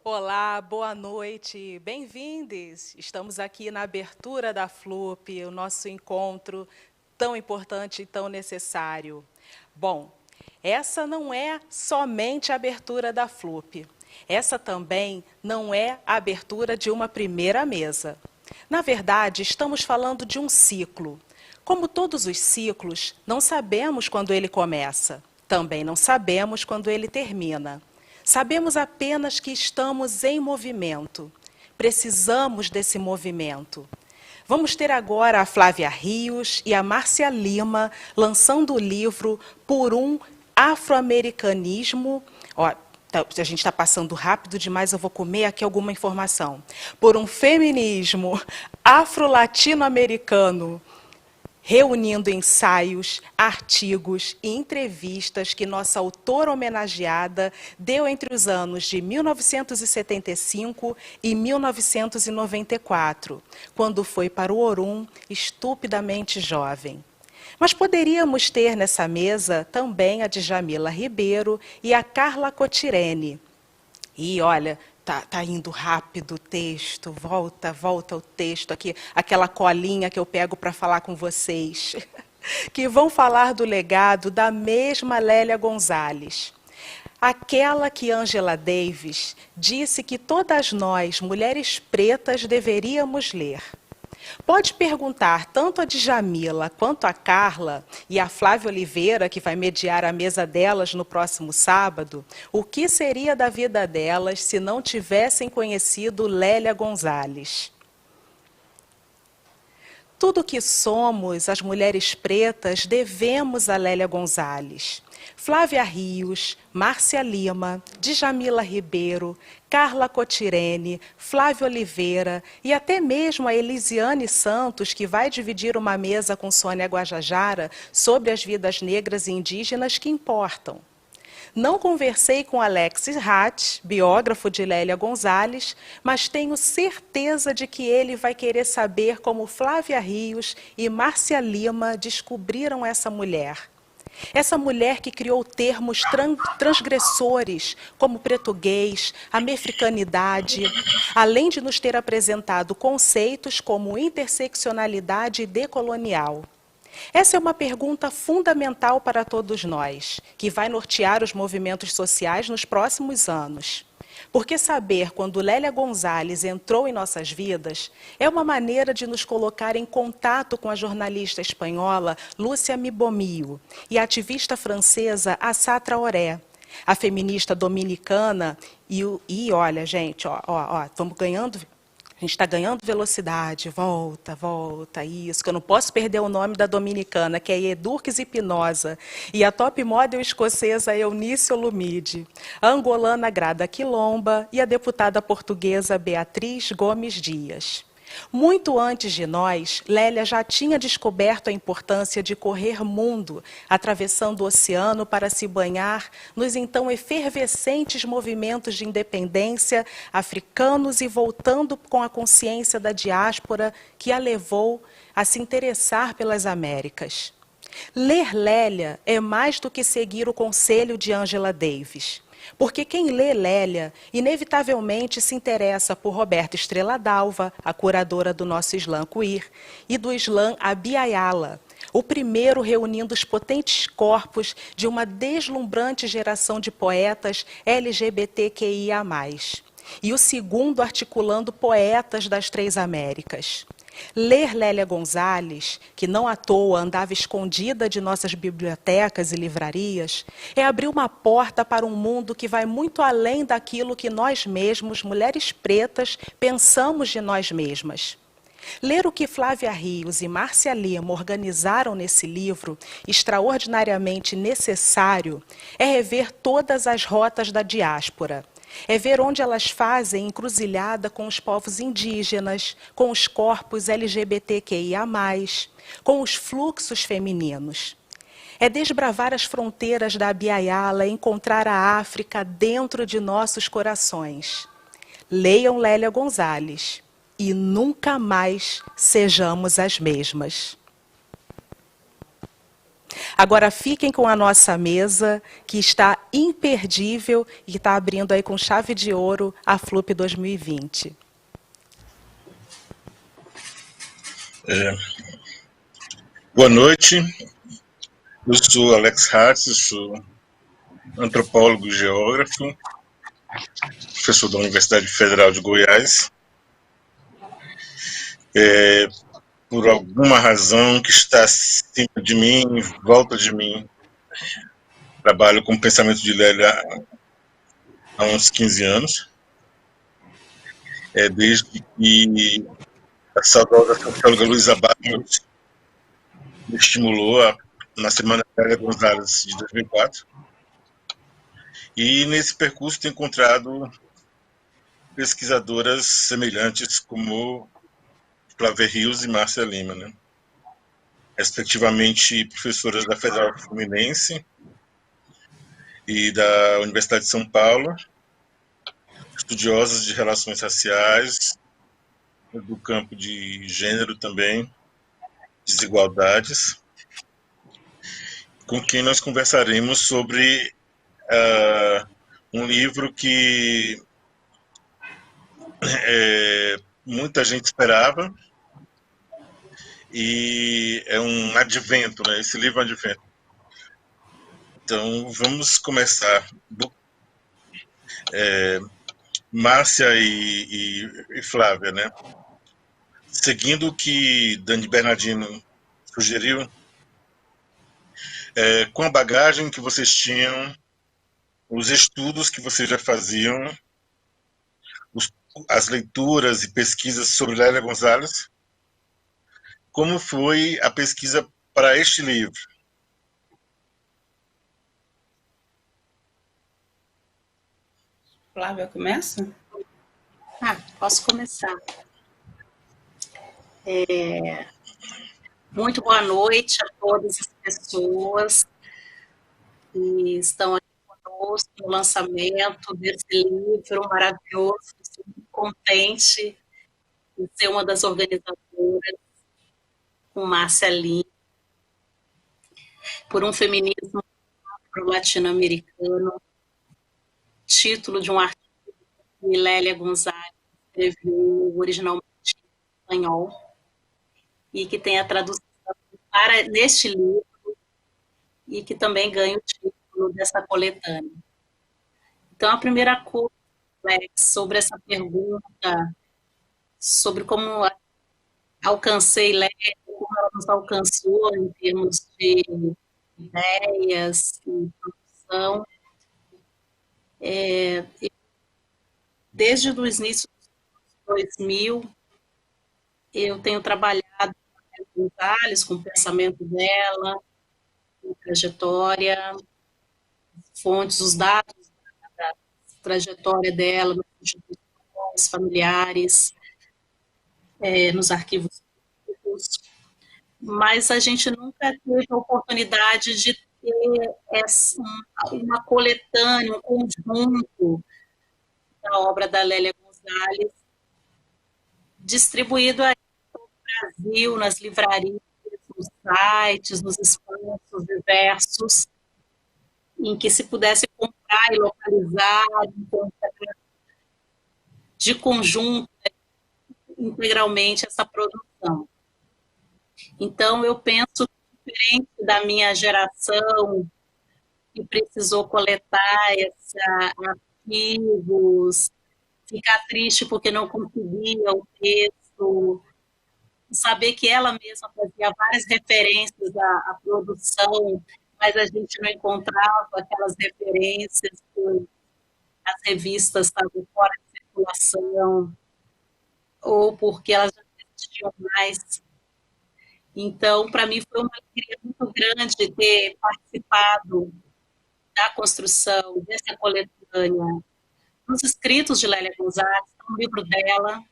Olá, boa noite, bem-vindos. Estamos aqui na abertura da FLUP, o nosso encontro tão importante e tão necessário. Bom, essa não é somente a abertura da FLUP. Essa também não é a abertura de uma primeira mesa. Na verdade, estamos falando de um ciclo. Como todos os ciclos, não sabemos quando ele começa. Também não sabemos quando ele termina. Sabemos apenas que estamos em movimento. Precisamos desse movimento. Vamos ter agora a Flávia Rios e a Márcia Lima lançando o livro Por um Afro-Americanismo. A gente está passando rápido demais, eu vou comer aqui alguma informação. Por um feminismo afro-latino-americano, reunindo ensaios, artigos e entrevistas que nossa autora homenageada deu entre os anos de 1975 e 1994, quando foi para o Orum estupidamente jovem. Mas poderíamos ter nessa mesa também a Djamila Ribeiro e a Carla Cotirene. E olha, tá indo rápido o texto, volta o texto aqui, aquela colinha que eu pego para falar com vocês, que vão falar do legado da mesma Lélia Gonzalez. Aquela que Angela Davis disse que todas nós, mulheres pretas, deveríamos ler. Pode perguntar tanto a Djamila quanto a Carla e a Flávia Oliveira, que vai mediar a mesa delas no próximo sábado, o que seria da vida delas se não tivessem conhecido Lélia Gonzalez. Tudo que somos, as mulheres pretas, devemos a Lélia Gonzalez. Flávia Rios, Márcia Lima, Djamila Ribeiro, Carla Cotirene, Flávia Oliveira e até mesmo a Elisiane Santos, que vai dividir uma mesa com Sônia Guajajara sobre as vidas negras e indígenas que importam. Não conversei com Alexis Hatch, biógrafo de Lélia Gonzalez, mas tenho certeza de que ele vai querer saber como Flávia Rios e Márcia Lima descobriram essa mulher. Essa mulher que criou termos transgressores, como português, americanidade, além de nos ter apresentado conceitos como interseccionalidade e decolonial. Essa é uma pergunta fundamental para todos nós, que vai nortear os movimentos sociais nos próximos anos. Porque saber quando Lélia Gonzalez entrou em nossas vidas é uma maneira de nos colocar em contato com a jornalista espanhola Lúcia Mibomio e a ativista francesa Assá Traoré, a feminista dominicana e olha, gente, estamos ganhando. A gente está ganhando velocidade, volta, isso, que eu não posso perder o nome da dominicana, que é Edurques Hipnosa, e a top model escocesa Eunice Olumide, a angolana Grada Quilomba e a deputada portuguesa Beatriz Gomes Dias. Muito antes de nós, Lélia já tinha descoberto a importância de correr mundo, atravessando o oceano para se banhar nos então efervescentes movimentos de independência africanos e voltando com a consciência da diáspora que a levou a se interessar pelas Américas. Ler Lélia é mais do que seguir o conselho de Angela Davis. Porque quem lê Lélia, inevitavelmente se interessa por Roberta Estrela Dalva, a curadora do nosso Islã queer, e do Islã Abiyala, o primeiro reunindo os potentes corpos de uma deslumbrante geração de poetas LGBTQIA+, e o segundo articulando poetas das três Américas. Ler Lélia Gonzalez, que não à toa andava escondida de nossas bibliotecas e livrarias, é abrir uma porta para um mundo que vai muito além daquilo que nós mesmos, mulheres pretas, pensamos de nós mesmas. Ler o que Flávia Rios e Márcia Lima organizaram nesse livro, extraordinariamente necessário, é rever todas as rotas da diáspora. É ver onde elas fazem encruzilhada com os povos indígenas, com os corpos LGBTQIA+, com os fluxos femininos. É desbravar as fronteiras da Abiyala e encontrar a África dentro de nossos corações. Leiam Lélia Gonzalez e nunca mais sejamos as mesmas. Agora fiquem com a nossa mesa, que está imperdível e que está abrindo aí com chave de ouro a FLUP 2020. Boa noite, eu sou Alex Hatz, sou antropólogo e geógrafo, professor da Universidade Federal de Goiás. Por alguma razão que está acima de mim, em volta de mim, trabalho com pensamento de Lélia há uns 15 anos, desde que a saudosa socióloga Luísa Barros me estimulou na Semana Lélia Gonzalez de 2004. E nesse percurso tenho encontrado pesquisadoras semelhantes como Flávia Rios e Márcia Lima, né? Respectivamente professoras da Federal Fluminense e da Universidade de São Paulo, estudiosas de relações raciais, do campo de gênero também, desigualdades, com quem nós conversaremos sobre um livro que muita gente esperava, e é um advento, né? Esse livro é um advento. Então, vamos começar. Márcia e Flávia, né? Seguindo o que Dani Bernardino sugeriu, com a bagagem que vocês tinham, os estudos que vocês já faziam, as leituras e pesquisas sobre Lélia Gonzalez, como foi a pesquisa para este livro? Flávia, começa? Posso começar. Muito boa noite a todas as pessoas que estão aqui conosco no lançamento desse livro maravilhoso. Estou muito contente de ser uma das organizadoras, com Márcia Lima, por um feminismo latino-americano, título de um artigo que Lélia Gonzalez escreveu originalmente em espanhol, e que tem a tradução neste livro, e que também ganha o título dessa coletânea. Então, a primeira coisa, Alex, sobre essa pergunta, sobre como alcancei Lélia, como ela nos alcançou em termos de ideias e produção, desde os inícios dos 2000, eu tenho trabalhado com detalhes, com o pensamento dela, com trajetória, fontes, os dados da trajetória dela, nas instituições familiares, nos arquivos públicos, mas a gente nunca teve a oportunidade de ter uma coletânea, um conjunto da obra da Lélia Gonzalez, distribuído aí no Brasil, nas livrarias, nos sites, nos espaços diversos, em que se pudesse comprar e localizar de conjunto, integralmente, essa produção. Então, eu penso, diferente da minha geração, que precisou coletar arquivos, ficar triste porque não conseguia o texto, saber que ela mesma fazia várias referências à produção, mas a gente não encontrava aquelas referências, as revistas estavam fora de circulação, ou porque elas já existiam mais. Então, para mim, foi uma alegria muito grande ter participado da construção dessa coletânea, nos escritos de Lélia Gonzalez, no livro dela.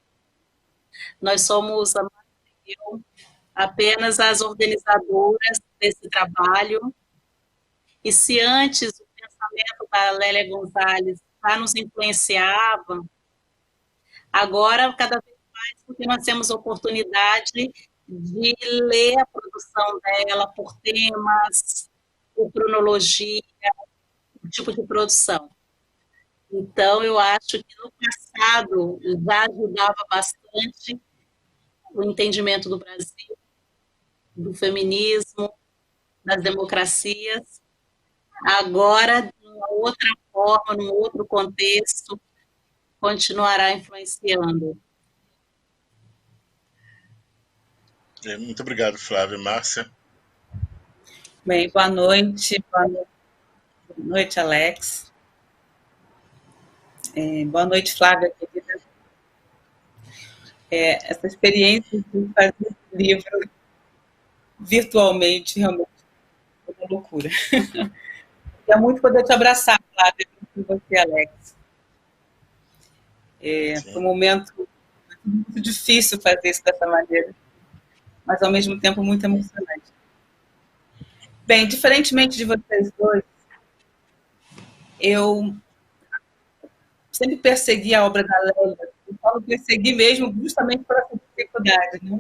Nós somos apenas as organizadoras desse trabalho, e se antes o pensamento da Lélia Gonzalez já nos influenciava, agora, cada vez mais, porque nós temos oportunidade de ler a produção dela por temas, por cronologia, por tipo de produção. Então, eu acho que no passado já ajudava bastante o entendimento do Brasil, do feminismo, das democracias. Agora, de uma outra forma, num outro contexto, continuará influenciando. Muito obrigado, Flávia. Márcia? Bem, boa noite. Boa noite, Alex. Boa noite, Flávia, querida. Essa experiência de fazer esse livro virtualmente realmente é uma loucura. É muito poder te abraçar, Flávia, com você, Alex. Foi um momento muito difícil fazer isso dessa maneira, mas ao mesmo tempo muito emocionante. Bem, diferentemente de vocês dois, eu sempre persegui a obra da Lélia. Eu falo persegui mesmo justamente por essa dificuldade, né?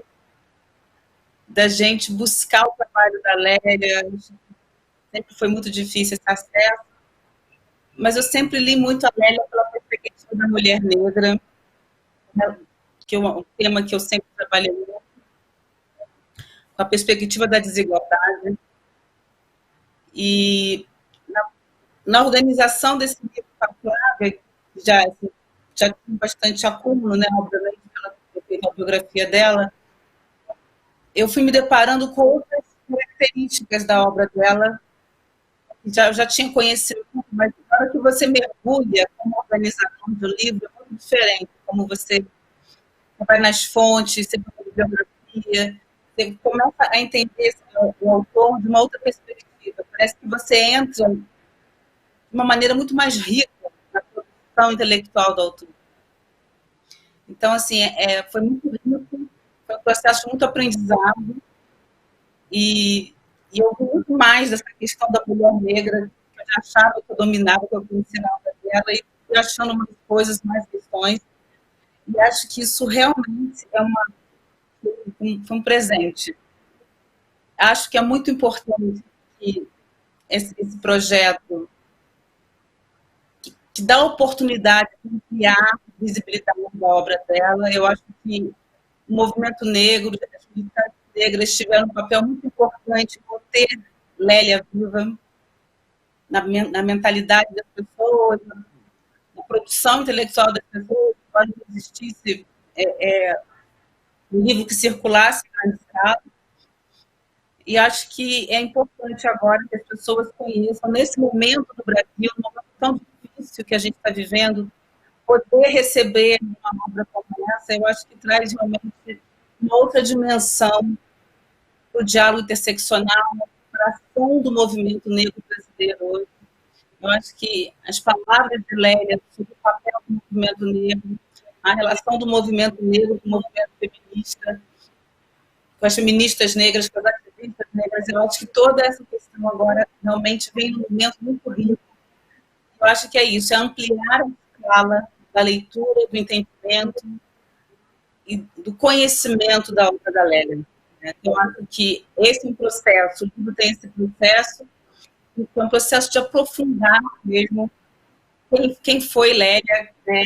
Da gente buscar o trabalho da Lélia. Sempre foi muito difícil esse acesso, mas eu sempre li muito a Lélia pela perspectiva da mulher negra, né? Que é um tema que eu sempre trabalhei muito, com a perspectiva da desigualdade. E na organização desse livro com a Flávia, já tinha bastante acúmulo, né? Obviamente, ela fez a biografia dela. Eu fui me deparando com outras características da obra dela. Eu já tinha conhecimento, mas na hora que você mergulha como organizador do livro, é muito diferente. Como você vai nas fontes, você vai na biografia, você começa a entender o autor de uma outra perspectiva. Parece que você entra de uma maneira muito mais rica na produção intelectual do autor. Então, assim, foi muito rico, foi um processo muito aprendizado, e eu vi muito mais dessa questão da mulher negra, que eu já achava que eu dominava, que eu conhecia na obra dela, e fui achando umas coisas, mais questões, e acho que isso realmente foi um presente. Acho que é muito importante que esse projeto que dá a oportunidade de ampliar a visibilidade da obra dela. Eu acho que o movimento negro, as militares negras tiveram um papel muito importante em manter Lélia viva na mentalidade das pessoas, na produção intelectual das pessoas, para que existisse um livro que circulasse na estrada. E acho que é importante agora que as pessoas conheçam, nesse momento do Brasil, num momento tão difícil que a gente está vivendo, poder receber uma obra como essa, eu acho que traz realmente uma outra dimensão para o diálogo interseccional, para a ação do movimento negro brasileiro hoje. Eu acho que as palavras de Lélia sobre o papel do movimento negro, a relação do movimento negro com o movimento feminista, com as feministas negras, com as ativistas negras, eu acho que toda essa questão agora realmente vem num momento muito rico. Eu acho que é isso, é ampliar a escala da leitura, do entendimento e do conhecimento da obra da Lélia. Eu acho que esse é um processo, o livro tem esse processo, é um processo de aprofundar mesmo quem foi Lélia, né,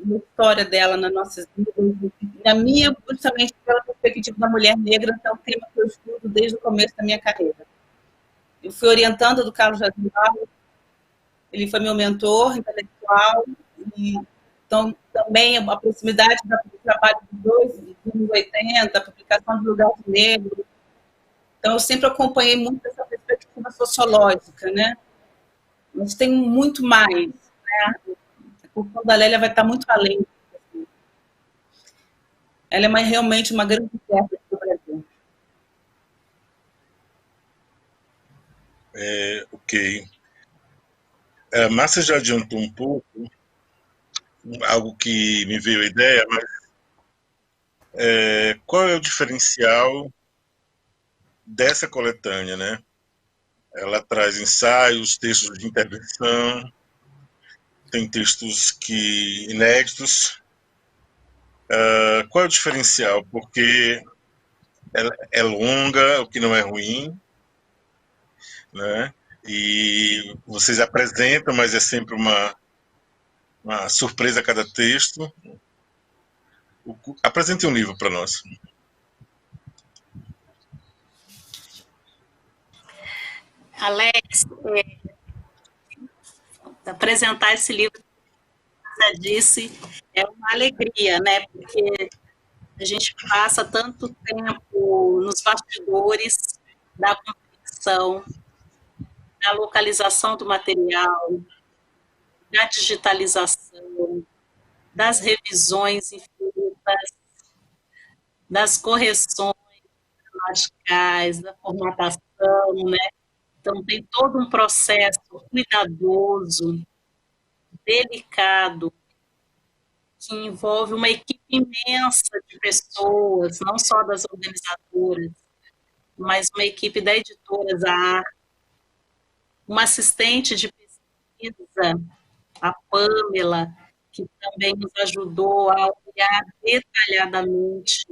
a história dela nas nossas vidas, na minha, justamente pela perspectiva da mulher negra, que é um tema que eu estudo desde o começo da minha carreira. Eu fui orientanda do Carlos Jardim Barros, ele foi meu mentor intelectual, e então também a proximidade do trabalho dos dois, dos anos 80, a publicação do Lugar do Negro. Então eu sempre acompanhei muito essa perspectiva sociológica, né? Mas tem muito mais, né? A questão da Lélia vai estar muito além. Ela é realmente uma grande intérprete do Brasil. Ok. A Márcia já adiantou um pouco, algo que me veio a ideia, mas qual é o diferencial dessa coletânea, né? Ela traz ensaios, textos de intervenção, tem textos inéditos. Qual é o diferencial? Porque ela é longa, o que não é ruim, né? E vocês apresentam, mas é sempre uma surpresa a cada texto. Apresente um livro para nós. Alex, apresentar esse livro, como você disse, é uma alegria, né? Porque a gente passa tanto tempo nos bastidores da confecção, da localização do material, da digitalização, das revisões infinitas, das correções gramaticais, da formatação, né? Então, tem todo um processo cuidadoso, delicado, que envolve uma equipe imensa de pessoas, não só das organizadoras, mas uma equipe da editora Zahar, uma assistente de pesquisa, a Pamela, que também nos ajudou a olhar detalhadamente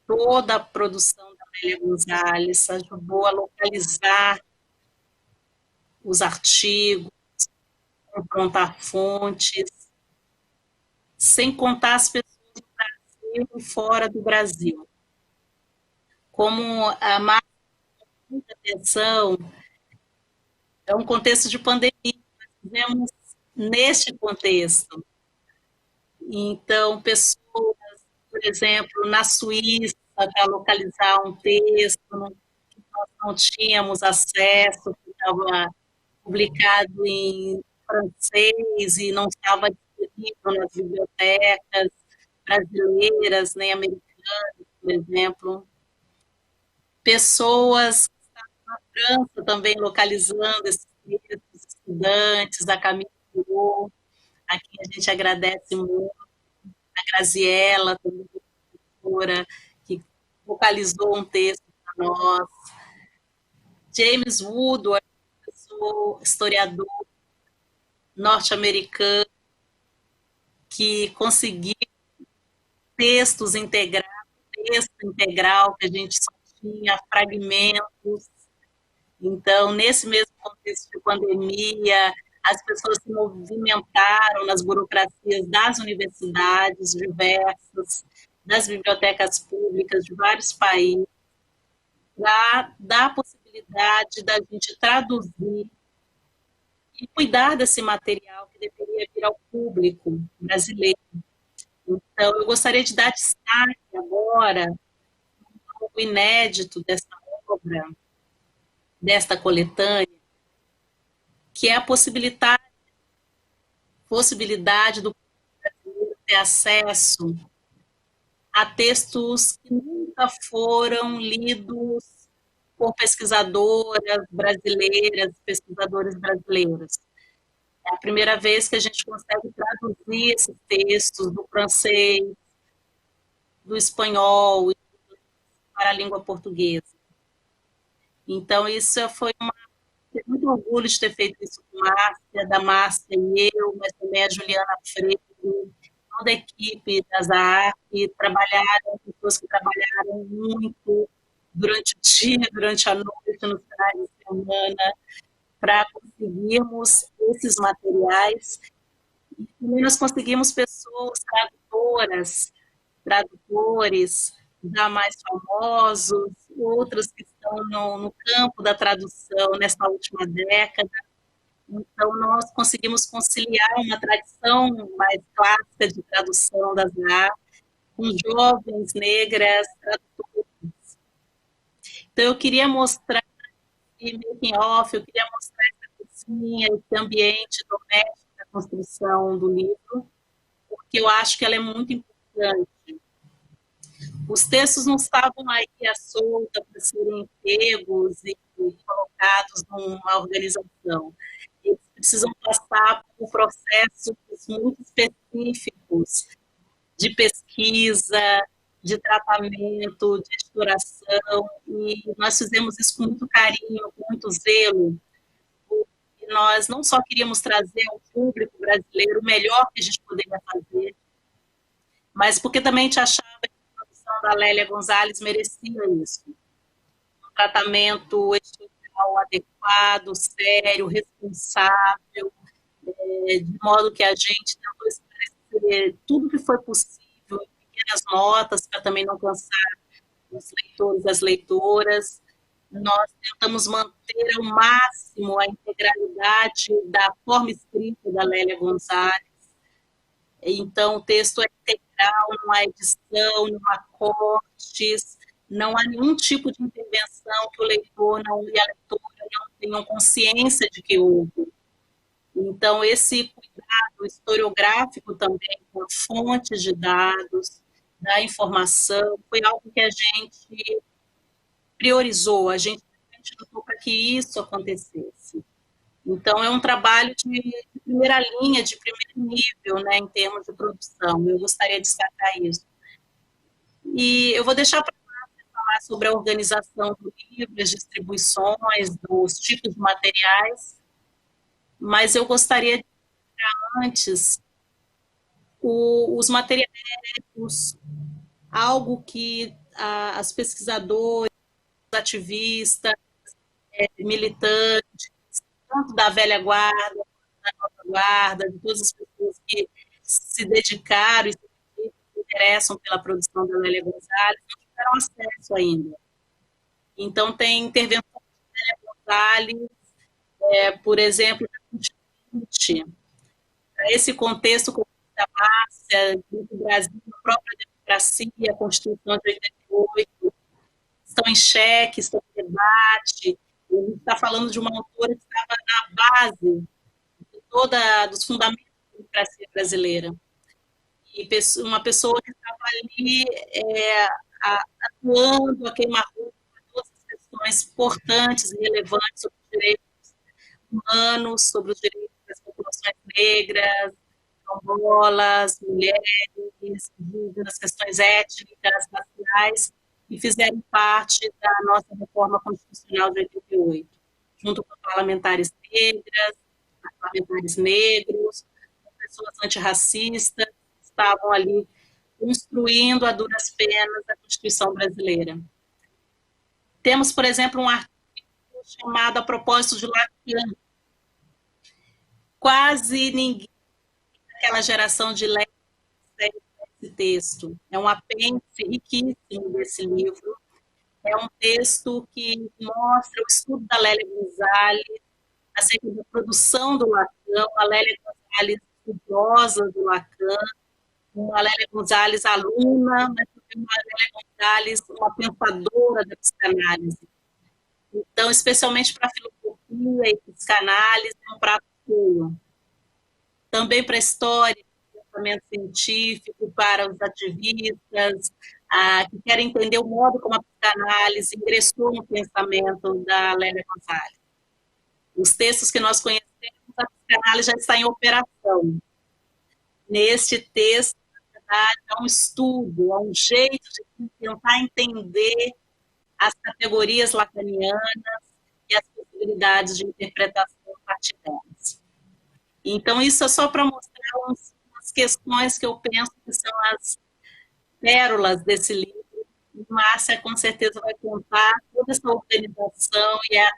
toda a produção da Lélia Gonzalez, ajudou a localizar os artigos, confrontar fontes, sem contar as pessoas do Brasil e fora do Brasil. Como a Márcia chamou muita atenção, é um contexto de pandemia, nós vivemos neste contexto. Então, pessoas, por exemplo, na Suíça, para localizar um texto que nós não tínhamos acesso, que estava publicado em francês e não estava disponível nas bibliotecas brasileiras, nem americanas, por exemplo. Pessoas que estavam na França também localizando esses textos, estudantes, a Camille Pirot, a quem a gente agradece muito, a Graziella, também, que localizou um texto para nós, James Woodward, historiador norte-americano, que conseguiu texto integral, que a gente só tinha fragmentos. Então, nesse mesmo contexto de pandemia, as pessoas se movimentaram nas burocracias das universidades diversas, das bibliotecas públicas de vários países, para dar a possibilidade da gente traduzir e cuidar desse material que deveria vir ao público brasileiro. Então, eu gostaria de dar destaque agora ao inédito dessa obra, desta coletânea, que é a possibilidade do brasileiro ter acesso a textos que nunca foram lidos por pesquisadoras brasileiras, pesquisadores brasileiros. É a primeira vez que a gente consegue traduzir esses textos do francês, do espanhol, para a língua portuguesa. Então, isso foi tenho muito orgulho de ter feito isso com a Márcia, da Márcia e eu, mas também a Juliana Freire, toda a equipe da Zahar, que trabalharam, pessoas que trabalharam muito durante o dia, durante a noite, nos finais de semana, para conseguirmos esses materiais. E também nós conseguimos pessoas, tradutores, já mais famosos, outros que estão no campo da tradução nessa última década. Então, nós conseguimos conciliar uma tradição mais clássica de tradução da Zahar com jovens negras tradutoras. Então, eu queria mostrar esse making off, eu queria mostrar essa cozinha, esse ambiente doméstico da construção do livro, porque eu acho que ela é muito importante. Os textos não estavam aí à solta para serem pegos e colocados numa organização. Eles precisam passar por processos muito específicos de pesquisa, de tratamento, de editoração, e nós fizemos isso com muito carinho, com muito zelo. E nós não só queríamos trazer ao público brasileiro o melhor que a gente poderia fazer, mas porque também a gente achava que a produção da Lélia Gonzalez merecia isso. Um tratamento editorial profissional adequado, sério, responsável, de modo que a gente tentou esclarecer tudo que foi possível, em pequenas notas, para também não cansar os leitores e as leitoras. Nós tentamos manter ao máximo a integralidade da forma escrita da Lélia Gonzalez. Então, o texto é integral, não há edição, não há cortes, não há nenhum tipo de intervenção que o leitor e a leitora não tenham consciência de que houve. Então, esse cuidado historiográfico também com a fonte de dados, da informação, foi algo que a gente priorizou, a gente lutou para que isso acontecesse. Então, é um trabalho de primeira linha, de primeiro nível, né, em termos de produção. Eu gostaria de destacar isso. E eu vou deixar para falar sobre a organização do livro, as distribuições, dos tipos de materiais, mas eu gostaria de destacar antes os materiais, algo que as pesquisadoras, ativistas, militantes, tanto da velha guarda, da nova guarda, de todas as pessoas que se dedicaram e se interessam pela produção da Lélia Gonzalez, não tiveram acesso ainda. Então, tem intervenção da Lélia Gonzalez, por exemplo, da Constituinte, esse contexto da Márcia, do Brasil, a própria democracia, a Constituição de 88, estão em xeque, estão em debate. A gente está falando de uma autora que estava na base de dos fundamentos da democracia brasileira. E uma pessoa que estava ali atuando a queima-roupa, todas as questões importantes e relevantes sobre os direitos humanos, sobre os direitos das populações negras, quilombolas, mulheres, indígenas, questões étnicas, raciais, e fizeram parte da nossa reforma constitucional de 88, junto com parlamentares negras, parlamentares negros, com pessoas antirracistas, que estavam ali construindo a duras penas a Constituição brasileira. Temos, por exemplo, um artigo chamado A Propósito de Lacan. Quase ninguém daquela geração de leis esse texto. É um apêndice riquíssimo desse livro. É um texto que mostra o estudo da Lélia Gonzalez acerca da produção do Lacan, a Lélia Gonzalez estudiosa do Lacan, uma Lélia Gonzalez aluna, mas também uma Lélia Gonzalez uma pensadora da psicanálise. Então, especialmente para a filosofia e psicanálise, é um prato cheio. Também para a história, pensamento científico, para os ativistas, que querem entender o modo como a psicanálise ingressou no pensamento da Lélia Gonzalez. Os textos que nós conhecemos, a psicanálise já está em operação. Neste texto, na verdade, há um estudo, há um jeito de tentar entender as categorias lacanianas e as possibilidades de interpretação a partir delas. Então, isso é só para mostrar umas questões que eu penso que são as pérolas desse livro. Márcia, com certeza, vai contar toda essa organização e a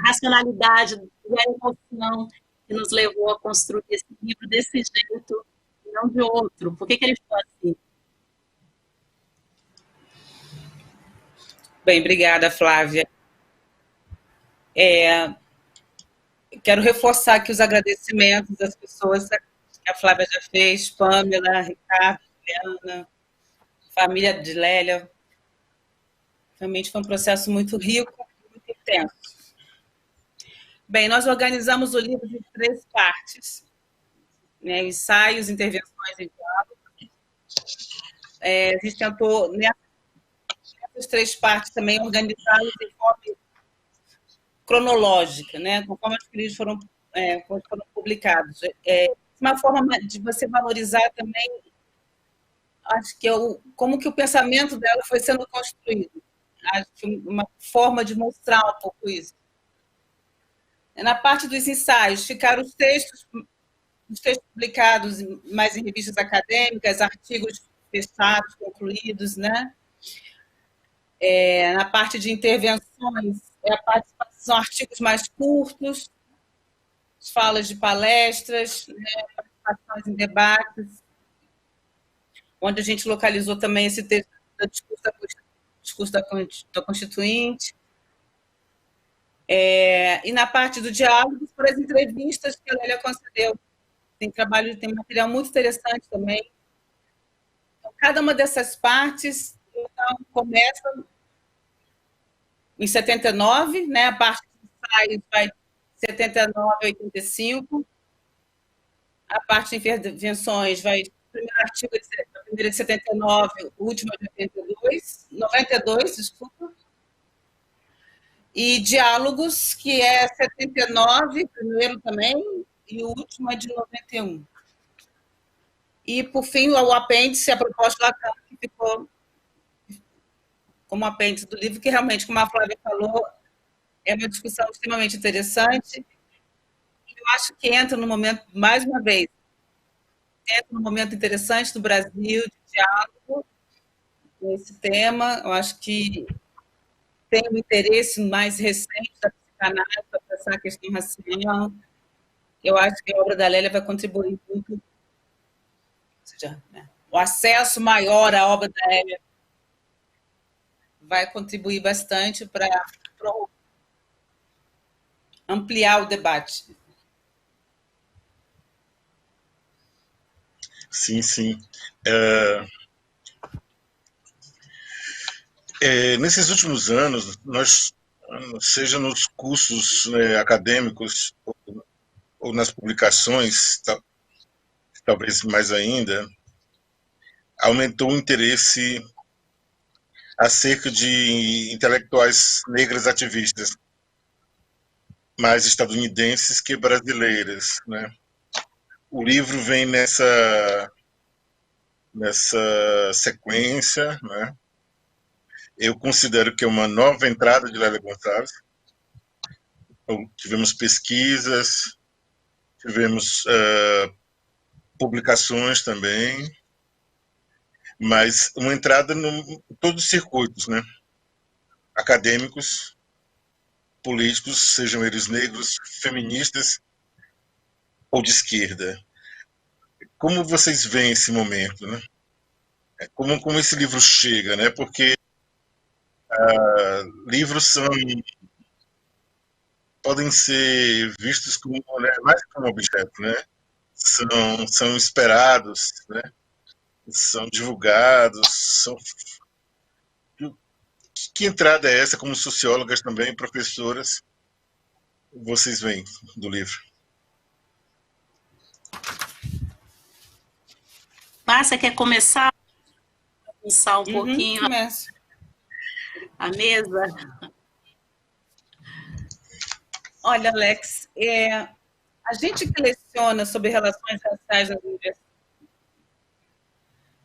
racionalidade e a emoção que nos levou a construir esse livro desse jeito e não de outro. Por que ele ficou assim? Bem, obrigada, Flávia. Quero reforçar aqui os agradecimentos das pessoas que a Flávia já fez, Pâmela, Ricardo, Juliana, família de Lélia. Realmente foi um processo muito rico e muito intenso. Bem, nós organizamos o livro em 3 partes, né? Ensaios, intervenções e diálogos. A gente tentou, nessas 3 partes, também organizá-los de forma cronológica, né? Conforme os livros foram publicados. Uma forma de você valorizar também, acho que como que o pensamento dela foi sendo construído. Acho que uma forma de mostrar um pouco isso. Na parte dos ensaios, ficaram os textos publicados mais em revistas acadêmicas, artigos fechados, concluídos, né? Na parte de intervenções, A participação, são artigos mais curtos, falas de palestras, né, participações em debates, onde a gente localizou também esse texto do discurso da Constituinte. E na parte do diálogo, por as entrevistas que a Lélia concedeu. Tem material muito interessante também. Então, cada uma dessas partes então, começa em 79, né? A parte de ensaios vai 79 a 85. A parte de intervenções vai... O primeiro artigo é de 79, o último é de 92, desculpa. E diálogos, que é 79, primeiro também, e o último é de 91. E, por fim, o apêndice, a proposta Lacan, que ficou como apêndice do livro, que realmente, como a Flávia falou, é uma discussão extremamente interessante. Eu acho que entra no momento, mais uma vez, entra num momento interessante do Brasil, de diálogo, nesse tema. Eu acho que tem um interesse mais recente da psicanálise para pensar a questão racial. Eu acho que a obra da Lélia vai contribuir muito. Ou seja, né, o acesso maior à obra da Lélia vai contribuir bastante para ampliar o debate. Sim, sim. Nesses últimos anos, nós, seja nos cursos, né, acadêmicos ou nas publicações, talvez mais ainda, aumentou o interesse acerca de intelectuais negras ativistas, mais estadunidenses que brasileiras, né? O livro vem nessa sequência, né? Eu considero que é uma nova entrada de Lélia Gonçalves. Tivemos pesquisas, tivemos publicações também, mas uma entrada em todos os circuitos, né? Acadêmicos, políticos, sejam eles negros, feministas ou de esquerda. Como vocês veem esse momento, né? Como esse livro chega, né? Porque livros podem ser vistos como, né, mais que um objeto, né? São esperados, né? São divulgados, Que entrada é essa, como sociólogas também, professoras, vocês veem do livro? Márcia, quer começar a pensar um pouquinho Começo. A mesa? Olha, Alex, a gente que leciona sobre relações raciais nas universidades,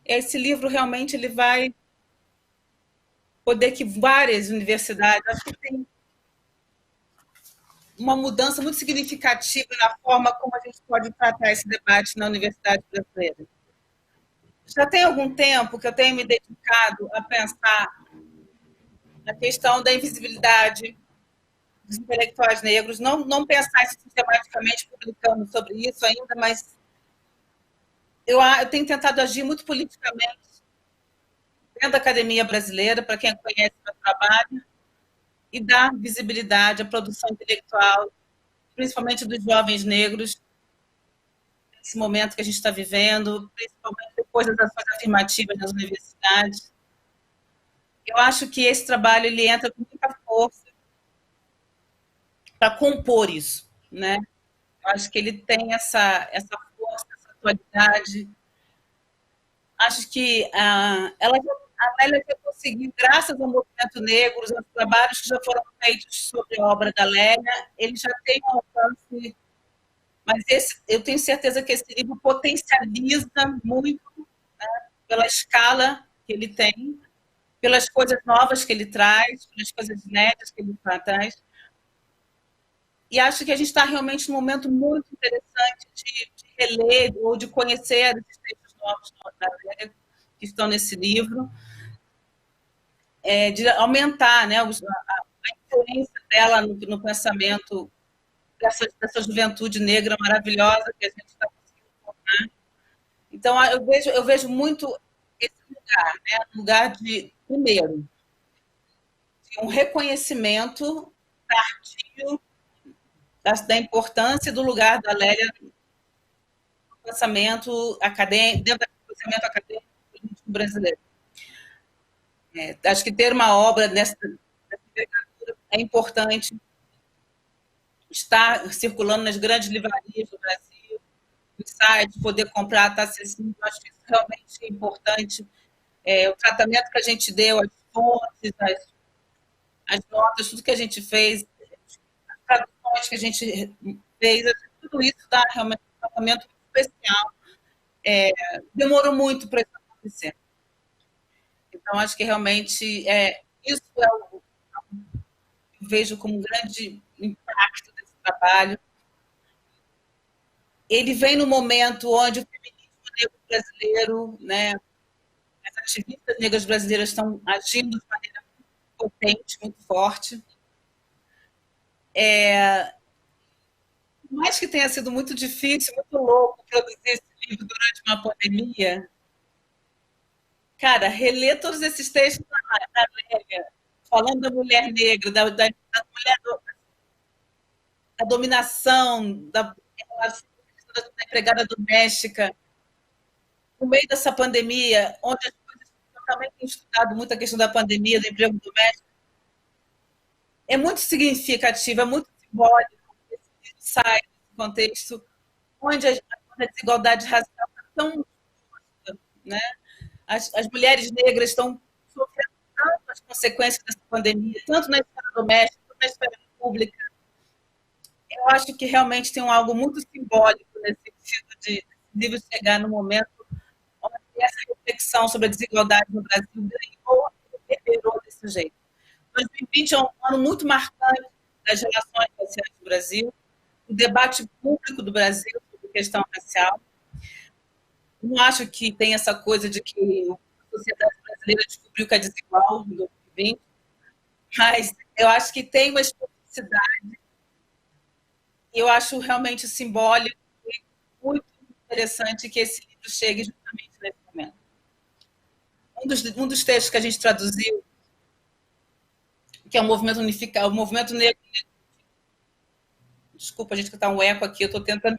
esse livro realmente ele vai poder que várias universidades, acho que tem uma mudança muito significativa na forma como a gente pode tratar esse debate na universidade brasileira. Já tem algum tempo que eu tenho me dedicado a pensar na questão da invisibilidade dos intelectuais negros, não pensar sistematicamente publicando sobre isso ainda, mas eu tenho tentado agir muito politicamente dentro da academia brasileira, para quem conhece o meu trabalho, e dar visibilidade à produção intelectual, principalmente dos jovens negros, nesse momento que a gente está vivendo, principalmente depois das ações afirmativas nas universidades. Eu acho que esse trabalho ele entra com muita força para compor isso, né? Eu acho que ele tem essa força, essa atualidade. Acho que a Lélia já conseguiu, graças ao movimento negro, aos trabalhos que já foram feitos sobre a obra da Lélia, ele já tem um alcance, mas eu tenho certeza que esse livro potencializa muito, né, pela escala que ele tem, pelas coisas novas que ele traz, pelas coisas inéditas que ele traz. E acho que a gente está realmente num momento muito interessante de reler ou de conhecer esses textos novos da Lélia que estão nesse livro, de aumentar, né, influência dela no pensamento dessa juventude negra maravilhosa que a gente está conseguindo formar. Então, eu vejo muito esse lugar, né? Lugar de, primeiro, de um reconhecimento tardio da importância do lugar da Lélia no pensamento acadêmico, dentro do pensamento acadêmico brasileiro. Acho que ter uma obra dessa envergadura é importante, estar circulando nas grandes livrarias do Brasil, nos sites, poder comprar, está acessível, acho que isso realmente é importante. O tratamento que a gente deu, as fontes, as notas, tudo que a gente fez, as traduções que a gente fez, tudo isso dá realmente um tratamento especial. Demorou muito para isso acontecer. Então, acho que realmente isso eu vejo como um grande impacto desse trabalho. Ele vem no momento onde o feminismo negro brasileiro, né, as ativistas negras brasileiras estão agindo de maneira muito potente, muito forte. Por mais que tenha sido muito difícil, muito louco produzir esse livro durante uma pandemia, cara, reler todos esses textos da Lélia, falando da mulher negra, da mulher da dominação, da empregada doméstica, no meio dessa pandemia, onde as coisas também têm estudado muito a questão da pandemia, do emprego doméstico, é muito significativo, é muito simbólico esse sai desse contexto onde a desigualdade racial está tão justa, né? As mulheres negras estão sofrendo tanto as consequências dessa pandemia, tanto na esfera doméstica, quanto na esfera pública. Eu acho que realmente tem algo muito simbólico nesse sentido de livro chegar no momento onde essa reflexão sobre a desigualdade no Brasil ganhou e reverberou desse jeito. 2020 é um ano muito marcante das relações raciais do Brasil, o debate público do Brasil sobre a questão racial. Não acho que tem essa coisa de que a sociedade brasileira descobriu que é desigual em 2020, mas eu acho que tem uma especificidade e eu acho realmente simbólico e muito interessante que esse livro chegue justamente nesse momento. Um dos textos que a gente traduziu, que é o Movimento Unificado, o Movimento Negro... Desculpa, gente, que está um eco aqui, eu estou tentando...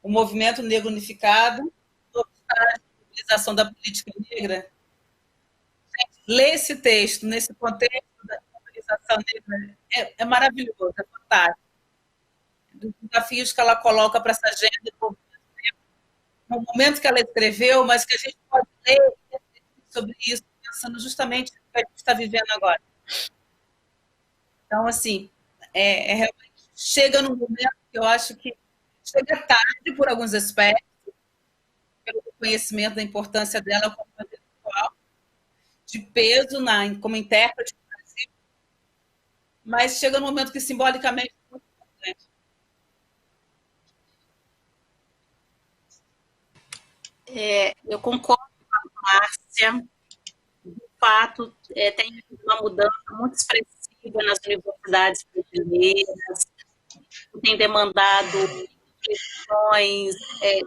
O Movimento Negro Unificado, a mobilização da política negra. Gente, ler esse texto nesse contexto da mobilização negra é maravilhoso, é fantástico. Dos desafios que ela coloca para essa agenda do movimento negro, no momento que ela escreveu, mas que a gente pode ler e refletir sobre isso, pensando justamente no que a gente está vivendo agora. Então, assim, realmente chega num momento que eu acho que chega tarde por alguns aspectos, pelo reconhecimento da importância dela como intelectual, de peso como intérprete do Brasil, mas chega num momento que simbolicamente é muito importante. Eu concordo com a Márcia. De fato, tem uma mudança muito expressiva nas universidades brasileiras, tem demandado questões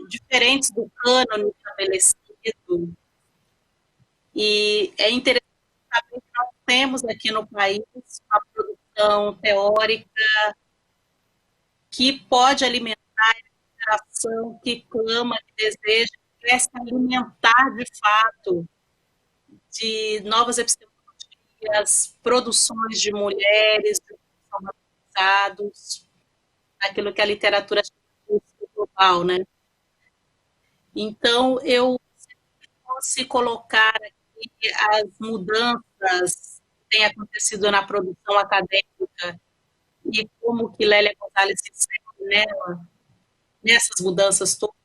diferentes do cânone estabelecido. E é interessante saber que nós temos aqui no país uma produção teórica que pode alimentar a geração que clama, que deseja, que quer se alimentar de fato de novas epistemologias, produções de mulheres, de racializados, aquilo que a literatura chama de global, né? Então, eu se colocar aqui as mudanças que têm acontecido na produção acadêmica e como que Lélia Gonzalez se insere nessas mudanças todas,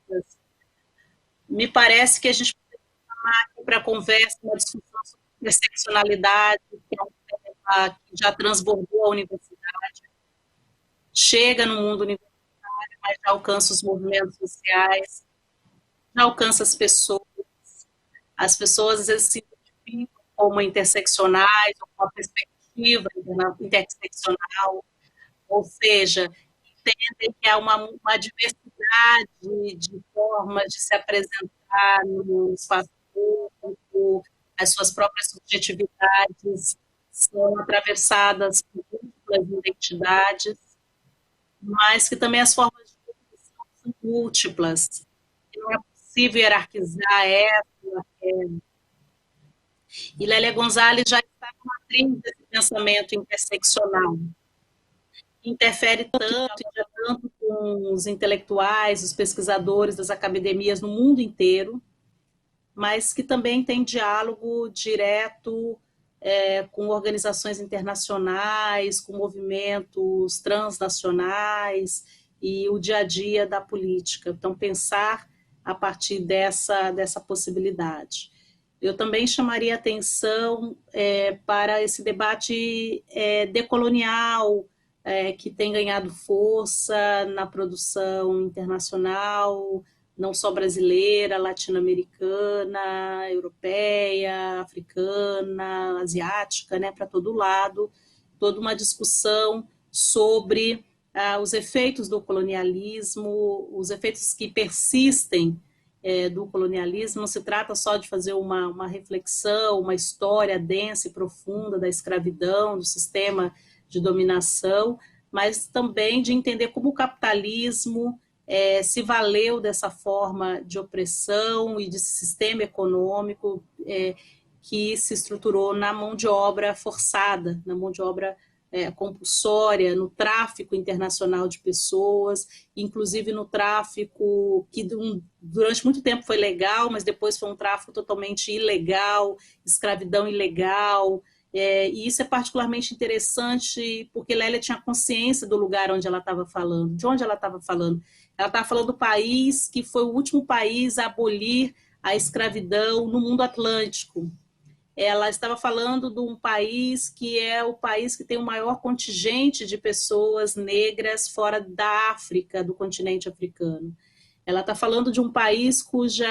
me parece que a gente pode chamar aqui para conversa uma discussão sobre interseccionalidade, que é um tema que já transbordou a universidade, chega no mundo universitário, mas já alcança os movimentos sociais, já alcança as pessoas às vezes se identificam como interseccionais, ou com uma perspectiva perspectiva interseccional, ou seja, entendem que há uma diversidade de formas de se apresentar no espaço público, as suas próprias subjetividades são atravessadas por múltiplas identidades, mas que também as formas de opressão são múltiplas. Não é possível hierarquizar essa ou aquela. E Lélia Gonzalez já está na matriz desse pensamento interseccional. Interfere tanto com os intelectuais, os pesquisadores das academias no mundo inteiro, mas que também tem diálogo direto com organizações internacionais, com movimentos transnacionais e o dia a dia da política. Então, pensar a partir dessa possibilidade. Eu também chamaria atenção para esse debate decolonial, que tem ganhado força na produção internacional, não só brasileira, latino-americana, europeia, africana, asiática, né, para todo lado, toda uma discussão sobre os efeitos do colonialismo, os efeitos que persistem do colonialismo. Não se trata só de fazer uma reflexão, uma história densa e profunda da escravidão, do sistema de dominação, mas também de entender como o capitalismo se valeu dessa forma de opressão e desse sistema econômico que se estruturou na mão de obra forçada, na mão de obra compulsória, no tráfico internacional de pessoas, inclusive no tráfico que durante muito tempo foi legal, mas depois foi um tráfico totalmente ilegal, escravidão ilegal. E isso é particularmente interessante porque Lélia tinha consciência do lugar onde ela estava falando, de onde ela estava falando. Ela estava falando do país que foi o último país a abolir a escravidão no mundo atlântico. Ela estava falando de um país que é o país que tem o maior contingente de pessoas negras fora da África, do continente africano. Ela está falando de um país cuja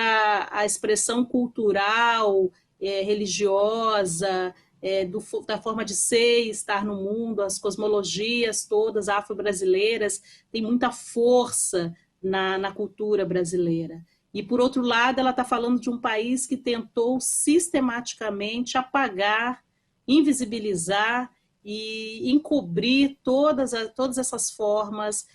a expressão cultural, religiosa, da forma de ser e estar no mundo, as cosmologias todas afro-brasileiras, tem muita força na cultura brasileira. E, por outro lado, ela está falando de um país que tentou sistematicamente apagar, invisibilizar e encobrir todas essas formas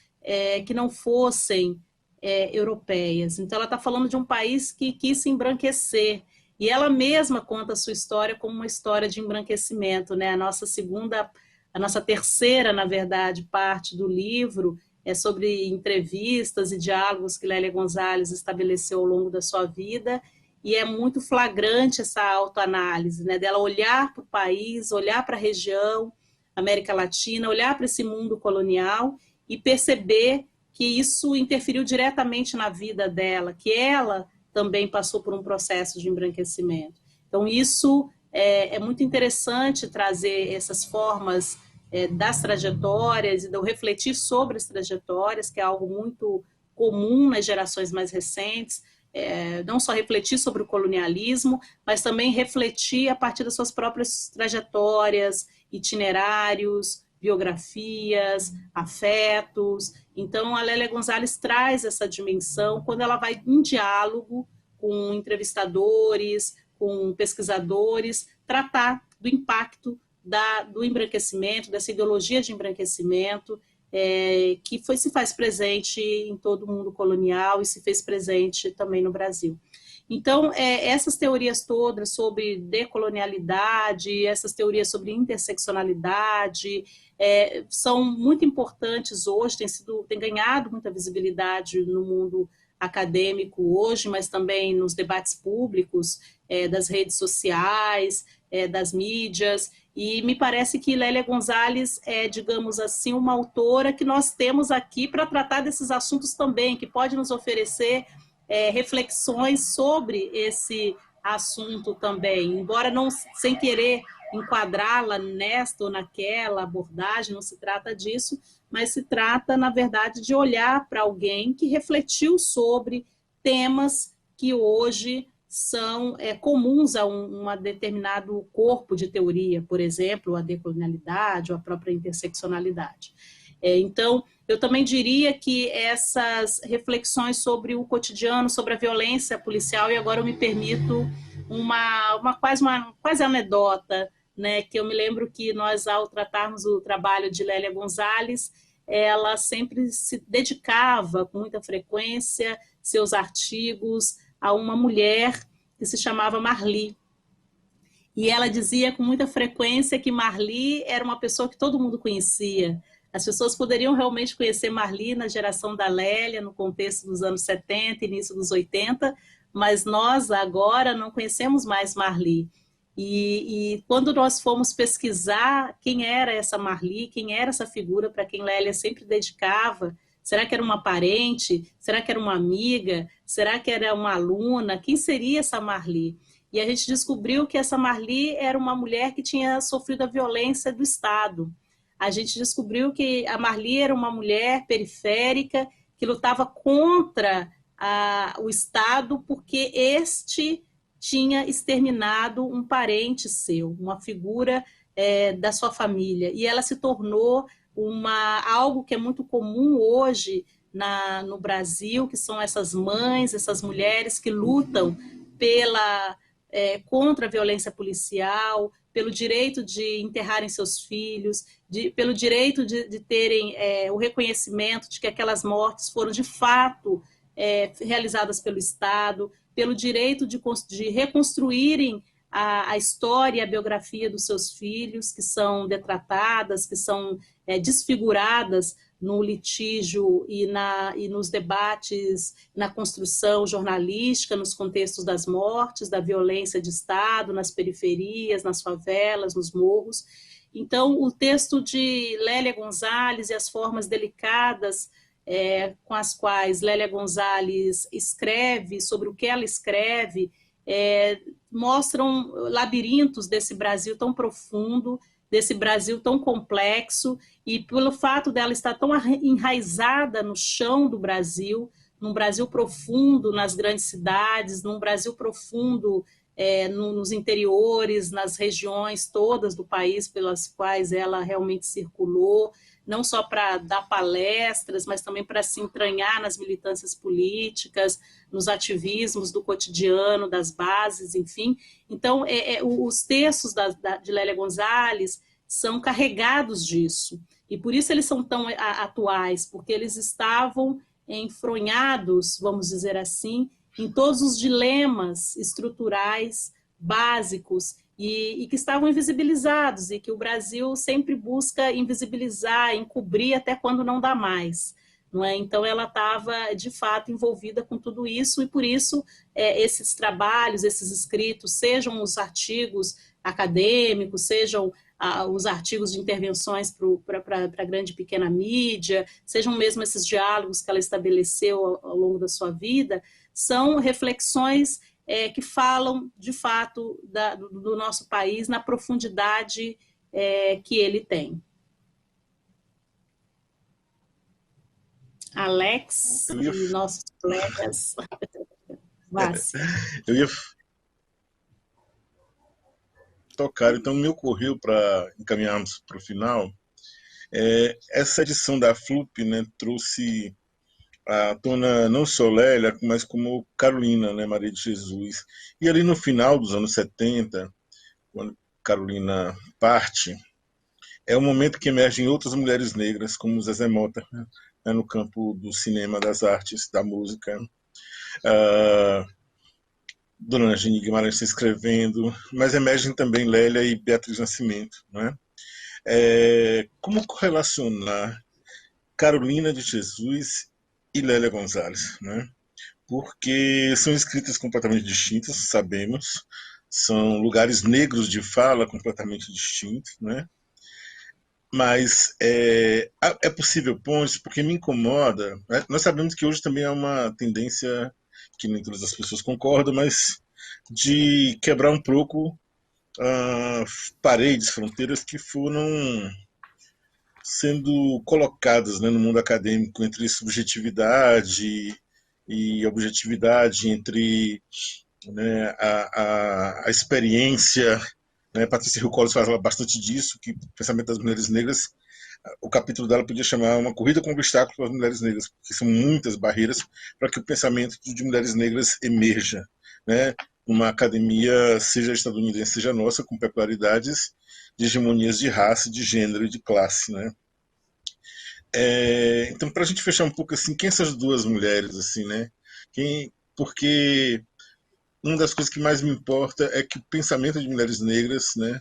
que não fossem europeias. Então, ela está falando de um país que quis se embranquecer. E ela mesma conta a sua história como uma história de embranquecimento, né? A nossa terceira, na verdade, parte do livro é sobre entrevistas e diálogos que Lélia Gonzalez estabeleceu ao longo da sua vida, e é muito flagrante essa autoanálise, né? Dela olhar para o país, olhar para a região, América Latina, olhar para esse mundo colonial e perceber que isso interferiu diretamente na vida dela, que ela também passou por um processo de embranquecimento. Então, isso é muito interessante trazer essas formas das trajetórias e de eu refletir sobre as trajetórias, que é algo muito comum nas gerações mais recentes, não só refletir sobre o colonialismo, mas também refletir a partir das suas próprias trajetórias, itinerários, biografias, afetos. Então, a Lélia Gonzalez traz essa dimensão quando ela vai em diálogo com entrevistadores, com pesquisadores, tratar do impacto do embranquecimento, dessa ideologia de embranquecimento, que se faz presente em todo o mundo colonial e se fez presente também no Brasil. Então, essas teorias todas sobre decolonialidade, essas teorias sobre interseccionalidade, são muito importantes hoje, tem ganhado muita visibilidade no mundo acadêmico hoje, mas também nos debates públicos, das redes sociais, das mídias, e me parece que Lélia Gonzalez é, digamos assim, uma autora que nós temos aqui para tratar desses assuntos também, que pode nos oferecer reflexões sobre esse assunto também, embora não sem querer enquadrá-la nesta ou naquela abordagem, não se trata disso, mas se trata, na verdade, de olhar para alguém que refletiu sobre temas que hoje são comuns a um determinado corpo de teoria, por exemplo, a decolonialidade ou a própria interseccionalidade. Então, eu também diria que essas reflexões sobre o cotidiano, sobre a violência policial, e agora eu me permito quase anedota, né, que eu me lembro que nós, ao tratarmos o trabalho de Lélia Gonzalez, ela sempre se dedicava com muita frequência seus artigos a uma mulher que se chamava Marli. E ela dizia com muita frequência que Marli era uma pessoa que todo mundo conhecia. As pessoas poderiam realmente conhecer Marli na geração da Lélia, no contexto dos anos 70, início dos 80, mas nós agora não conhecemos mais Marli. E quando nós fomos pesquisar quem era essa Marli, quem era essa figura para quem Lélia sempre dedicava, será que era uma parente? Será que era uma amiga? Será que era uma aluna? Quem seria essa Marli? E a gente descobriu que essa Marli era uma mulher que tinha sofrido a violência do Estado. A gente descobriu que a Marli era uma mulher periférica que lutava contra o Estado porque este tinha exterminado um parente seu, uma figura da sua família. E ela se tornou algo que é muito comum hoje no Brasil, que são essas mães, essas mulheres que lutam contra a violência policial, pelo direito de enterrarem seus filhos, pelo direito de terem o reconhecimento de que aquelas mortes foram de fato realizadas pelo Estado, pelo direito de reconstruírem a história e a biografia dos seus filhos, que são detratadas, que são desfiguradas no litígio e nos debates, na construção jornalística, nos contextos das mortes, da violência de Estado, nas periferias, nas favelas, nos morros. Então, o texto de Lélia Gonzalez e as formas delicadas com as quais Lélia Gonzalez escreve, sobre o que ela escreve, mostram labirintos desse Brasil tão profundo, desse Brasil tão complexo, e pelo fato dela estar tão enraizada no chão do Brasil, num Brasil profundo nas grandes cidades, num Brasil profundo nos interiores, nas regiões todas do país pelas quais ela realmente circulou, não só para dar palestras, mas também para se entranhar nas militâncias políticas, nos ativismos do cotidiano, das bases, enfim. Então, os textos de Lélia Gonzalez são carregados disso, e por isso eles são tão atuais, porque eles estavam enfronhados, vamos dizer assim, em todos os dilemas estruturais básicos e que estavam invisibilizados, e que o Brasil sempre busca invisibilizar, encobrir até quando não dá mais. Não é? Então, ela estava, de fato, envolvida com tudo isso, e por isso esses trabalhos, esses escritos, sejam os artigos acadêmicos, sejam os artigos de intervenções para a grande e pequena mídia, sejam mesmo esses diálogos que ela estabeleceu ao longo da sua vida, são reflexões que falam, de fato, do nosso país na profundidade que ele tem. Alex e nossos colegas. Eu ia tocar, então me ocorreu, para encaminharmos para o final, essa edição da FLUP, né, trouxe à tona não só Lélia, mas como Carolina, né, Maria de Jesus. E ali no final dos anos 70, quando Carolina parte, é o momento que emergem outras mulheres negras, como Zezé Mota, né, no campo do cinema, das artes, da música. Dona Angine Guimarães está escrevendo, mas emergem também Lélia e Beatriz Nascimento. Né? Como correlacionar Carolina de Jesus e Lélia Gonzalez? Né? Porque são escritas completamente distintas, sabemos, são lugares negros de fala completamente distintos, né? Mas é possível ponte, porque me incomoda. Né? Nós sabemos que hoje também há uma tendência, que nem todas as pessoas concordam, mas de quebrar um pouco paredes, fronteiras que foram sendo colocadas, né, no mundo acadêmico, entre subjetividade e objetividade, entre né, a experiência, né, Patrícia Hill Collins fala bastante disso, que o pensamento das mulheres negras, o capítulo dela podia chamar Uma Corrida com Obstáculos para as Mulheres Negras, porque são muitas barreiras para que o pensamento de mulheres negras emerja, né, uma academia, seja estadunidense, seja nossa, com peculiaridades de hegemonias de raça, de gênero e de classe, né. Então, para a gente fechar um pouco assim, quem são essas duas mulheres, assim, né? Porque uma das coisas que mais me importa é que o pensamento de mulheres negras, né,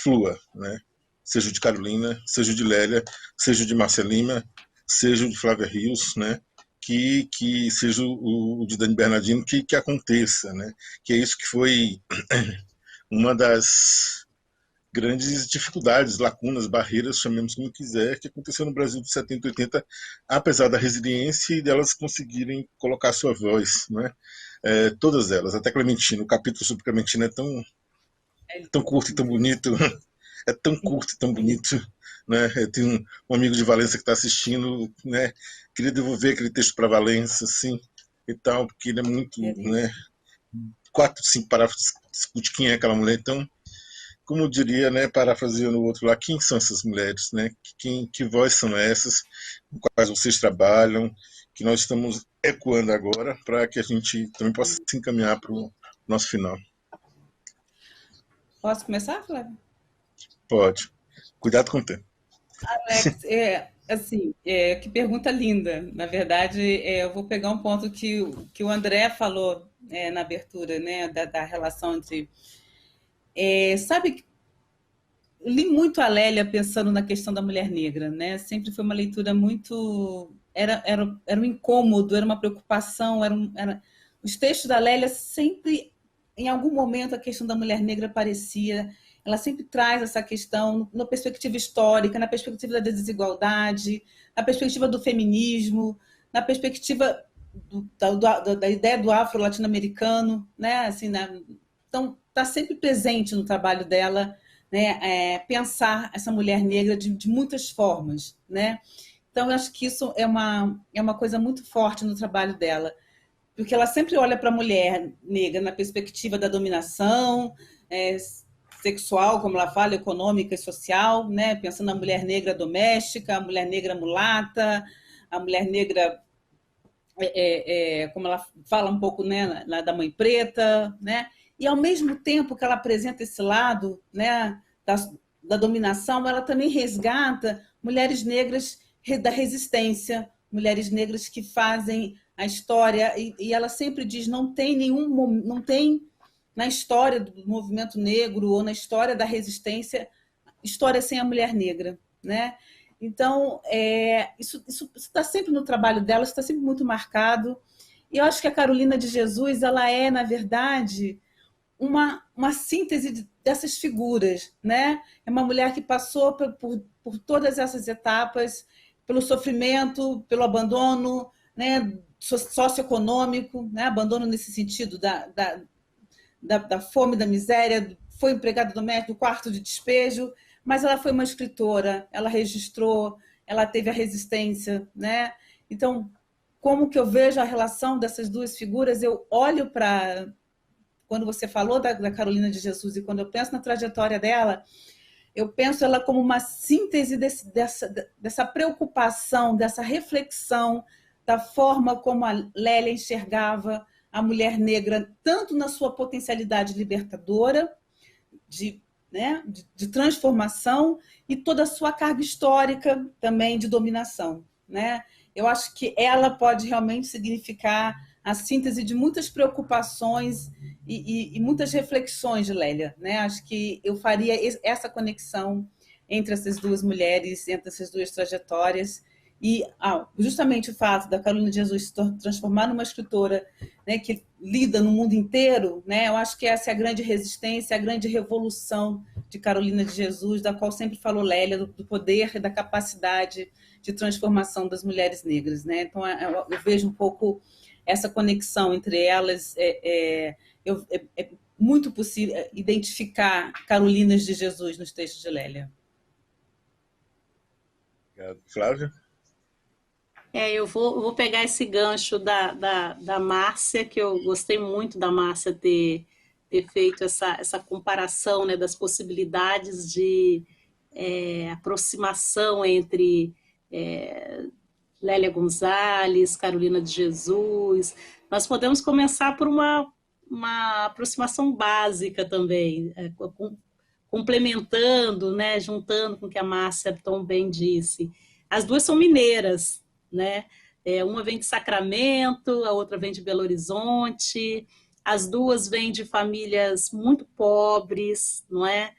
flua, né? Seja o de Carolina, seja o de Lélia, seja o de Márcia Lima, seja o de Flávia Rios, né? Que seja o de Dani Bernardino, que aconteça, né? Que é isso que foi uma das grandes dificuldades, lacunas, barreiras, chamemos como quiser, que aconteceu no Brasil de 70 e 80, apesar da resiliência e delas conseguirem colocar sua voz, né? Todas elas, até Clementina, o capítulo sobre Clementina é tão curto e tão bonito, é tão curto e tão bonito, né? Eu tenho um amigo de Valença que está assistindo, né? Queria devolver aquele texto para Valença, assim, e tal, porque ele é muito, né? 4, 5 parágrafos discute quem é aquela mulher, então como diria, né, parafraseando o outro lá, quem são essas mulheres, né? Que voz são essas, com quais vocês trabalham, que nós estamos ecoando agora, para que a gente também possa se encaminhar para o nosso final. Posso começar, Flávia? Pode. Cuidado com o tempo. Alex, assim, que pergunta linda. Na verdade, eu vou pegar um ponto que o André falou na abertura, né, da relação entre... sabe, eu li muito a Lélia pensando na questão da mulher negra, né? Sempre foi uma leitura muito... Era um incômodo, era uma preocupação, os textos da Lélia sempre, em algum momento, a questão da mulher negra aparecia. Ela sempre traz essa questão na perspectiva histórica, na perspectiva da desigualdade, na perspectiva do feminismo, na perspectiva da ideia do afro-latino-americano, né? Assim, então, está sempre presente no trabalho dela, né? Pensar essa mulher negra de muitas formas, né? Então, eu acho que isso é uma coisa muito forte no trabalho dela, porque ela sempre olha para a mulher negra na perspectiva da dominação, sexual, como ela fala, econômica e social, né? Pensando na mulher negra doméstica, a mulher negra mulata, a mulher negra, como ela fala um pouco, né, da mãe preta, né? E ao mesmo tempo que ela apresenta esse lado, né, da dominação, ela também resgata mulheres negras da resistência, mulheres negras que fazem a história, e ela sempre diz, não tem na história do movimento negro ou na história da resistência, história sem a mulher negra, né? Então, isso está sempre no trabalho dela, isso está sempre muito marcado. E eu acho que a Carolina de Jesus, ela é, na verdade, uma síntese dessas figuras, né? É uma mulher que passou por todas essas etapas, pelo sofrimento, pelo abandono, né, socioeconômico, né? Abandono nesse sentido da fome, da miséria, foi empregada doméstica, do quarto de despejo, mas ela foi uma escritora, ela registrou, ela teve a resistência, né? Então, como que eu vejo a relação dessas duas figuras? Eu olho para... Quando você falou da Carolina de Jesus e quando eu penso na trajetória dela, eu penso ela como uma síntese dessa preocupação, dessa reflexão, da forma como a Lélia enxergava a mulher negra, tanto na sua potencialidade libertadora, de transformação, e toda a sua carga histórica também de dominação, né? Eu acho que ela pode realmente significar a síntese de muitas preocupações e muitas reflexões de Lélia, né? Acho que eu faria essa conexão entre essas duas mulheres, entre essas duas trajetórias, e justamente o fato da Carolina de Jesus se transformar numa escritora, né, que lida no mundo inteiro, né? Eu acho que essa é a grande resistência, a grande revolução de Carolina de Jesus, da qual sempre falou Lélia, do poder e da capacidade de transformação das mulheres negras, né? Então, eu vejo um pouco essa conexão entre elas. É muito possível identificar Carolinas de Jesus nos textos de Lélia. Obrigado. Flávia? Eu vou pegar esse gancho da Márcia, que eu gostei muito da Márcia ter feito essa comparação, né, das possibilidades de aproximação entre Lélia Gonzalez, Carolina de Jesus. Nós podemos começar por uma aproximação básica também, complementando, né, juntando com o que a Márcia tão bem disse. As duas são mineiras, né? Uma vem de Sacramento, a outra vem de Belo Horizonte. As duas vêm de famílias muito pobres, não é?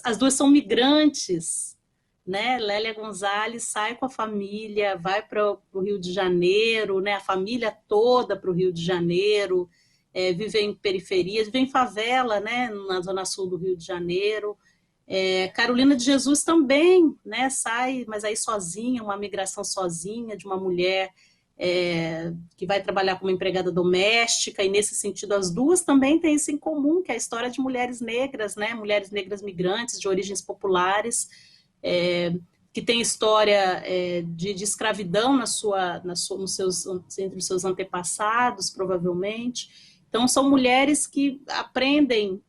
As duas são migrantes, né? Lélia Gonzalez sai com a família, vai para o Rio de Janeiro, né? A família toda para o Rio de Janeiro, vive em periferias, vive em favela, né? Na zona sul do Rio de Janeiro. Carolina de Jesus também, né? Sai, mas aí sozinha, uma migração sozinha de uma mulher que vai trabalhar como empregada doméstica, e nesse sentido as duas também têm isso em comum, que é a história de mulheres negras, né? Mulheres negras migrantes de origens populares, que tem história de escravidão entre os seus antepassados, provavelmente. Então, são mulheres que aprendem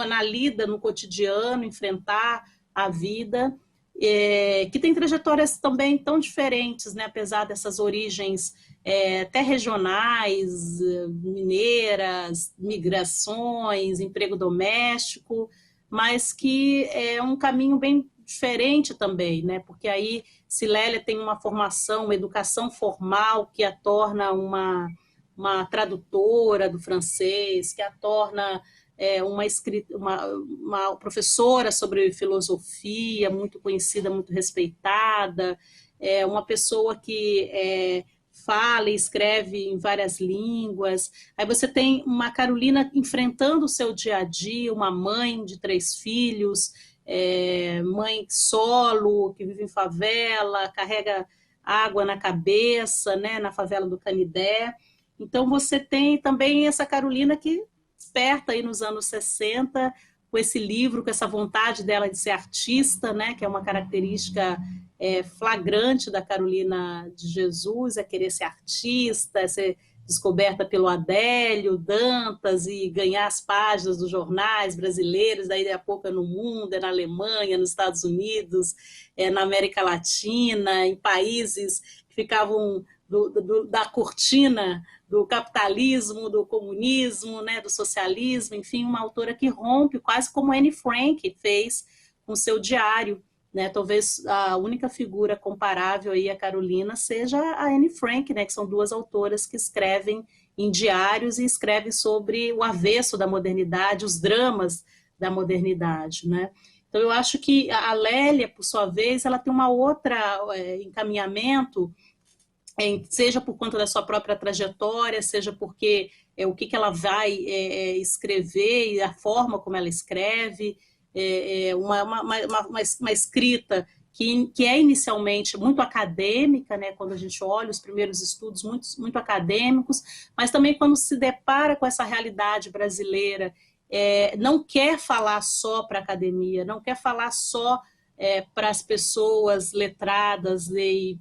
na lida, no cotidiano, enfrentar a vida, que tem trajetórias também tão diferentes, né, apesar dessas origens até regionais, mineiras, migrações, emprego doméstico, mas que é um caminho bem diferente também, né? Porque aí, se Lélia tem uma formação, uma educação formal que a torna uma tradutora do francês, que a torna uma professora sobre filosofia, muito conhecida, muito respeitada, uma pessoa que fala e escreve em várias línguas. Aí você tem uma Carolina enfrentando o seu dia a dia, uma mãe de 3 filhos, mãe solo, que vive em favela, carrega água na cabeça, né, na favela do Canidé. Então você tem também essa Carolina que desperta aí nos anos 60, com esse livro, com essa vontade dela de ser artista, né, que é uma característica flagrante da Carolina de Jesus, querer ser artista, ser descoberta pelo Adélio Dantas e ganhar as páginas dos jornais brasileiros, daí a pouco no mundo, na Alemanha, nos Estados Unidos, na América Latina, em países que ficavam da cortina do capitalismo, do comunismo, né, do socialismo, enfim, uma autora que rompe, quase como Anne Frank fez com seu diário, né? Talvez a única figura comparável aí à Carolina seja a Anne Frank, né, que são 2 autoras que escrevem em diários e escrevem sobre o avesso da modernidade, os dramas da modernidade, né? Então eu acho que a Lélia, por sua vez, ela tem uma outra encaminhamento, seja por conta da sua própria trajetória, seja porque o que ela vai escrever e a forma como ela escreve, uma escrita que é inicialmente muito acadêmica, né, quando a gente olha os primeiros estudos muito acadêmicos, mas também quando se depara com essa realidade brasileira, não quer falar só para a academia, não quer falar só para as pessoas letradas e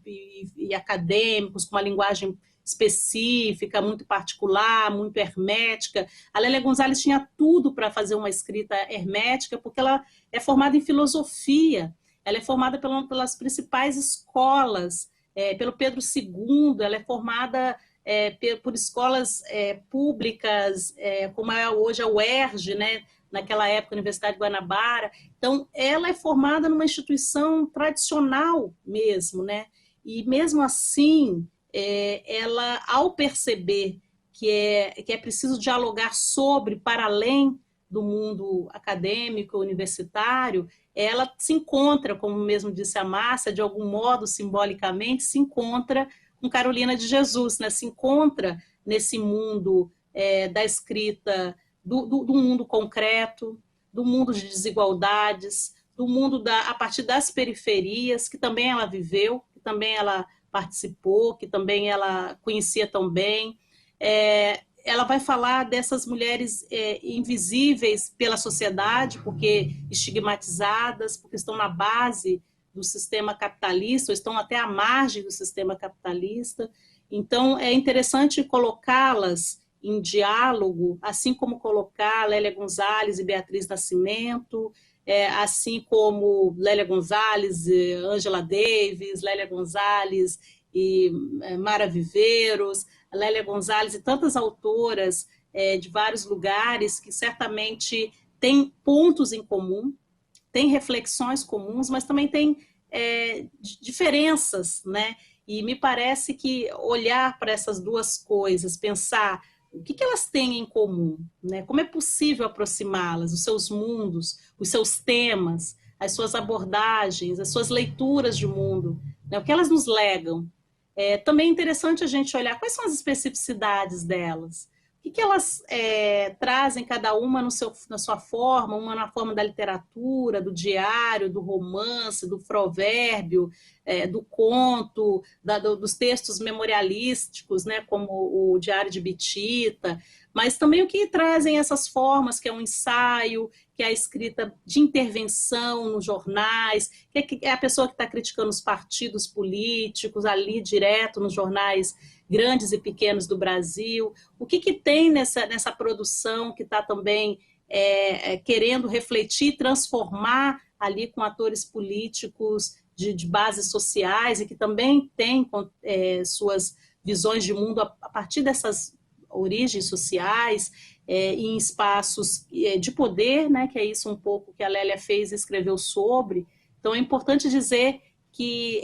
acadêmicos, com uma linguagem específica, muito particular, muito hermética. A Lélia Gonzalez tinha tudo para fazer uma escrita hermética, porque ela é formada em filosofia, ela é formada pelas principais escolas, pelo Pedro II, ela é formada por escolas públicas, como é hoje a UERJ, né? Naquela época, a Universidade de Guanabara. Então, ela é formada numa instituição tradicional mesmo, né? E mesmo assim, ela, ao perceber que é preciso dialogar sobre, para além do mundo acadêmico, universitário, ela se encontra, como mesmo disse a Márcia, de algum modo, simbolicamente, se encontra com Carolina de Jesus, né? Se encontra nesse mundo da escrita, do mundo concreto, do mundo de desigualdades, do mundo a partir das periferias, que também ela viveu, que também ela participou, que também ela conhecia tão bem. Ela vai falar dessas mulheres invisíveis pela sociedade, porque estigmatizadas, porque estão na base do sistema capitalista, ou estão até à margem do sistema capitalista. Então, é interessante colocá-las em diálogo, assim como colocar Lélia Gonzalez e Beatriz Nascimento, assim como Lélia Gonzalez, Angela Davis, Lélia Gonzalez e Mara Viveiros, Lélia Gonzalez e tantas autoras de vários lugares que certamente têm pontos em comum, têm reflexões comuns, mas também têm diferenças, né? E me parece que olhar para essas duas coisas, pensar o que elas têm em comum, né? Como é possível aproximá-las, os seus mundos, os seus temas, as suas abordagens, as suas leituras de mundo, né? O que elas nos legam. Também é interessante a gente olhar quais são as especificidades delas, o que elas trazem, cada uma na sua forma, uma na forma da literatura, do diário, do romance, do provérbio, do conto, dos textos memorialísticos, né, como o Diário de Bitita, mas também o que trazem essas formas, que é um ensaio, que é a escrita de intervenção nos jornais, que é a pessoa que está criticando os partidos políticos ali direto nos jornais grandes e pequenos do Brasil. O que tem nessa produção que está também querendo refletir, transformar ali com atores políticos de bases sociais e que também tem suas visões de mundo a partir dessas origens sociais, em espaços de poder, né, que é isso um pouco que a Lélia fez e escreveu sobre. Então é importante dizer que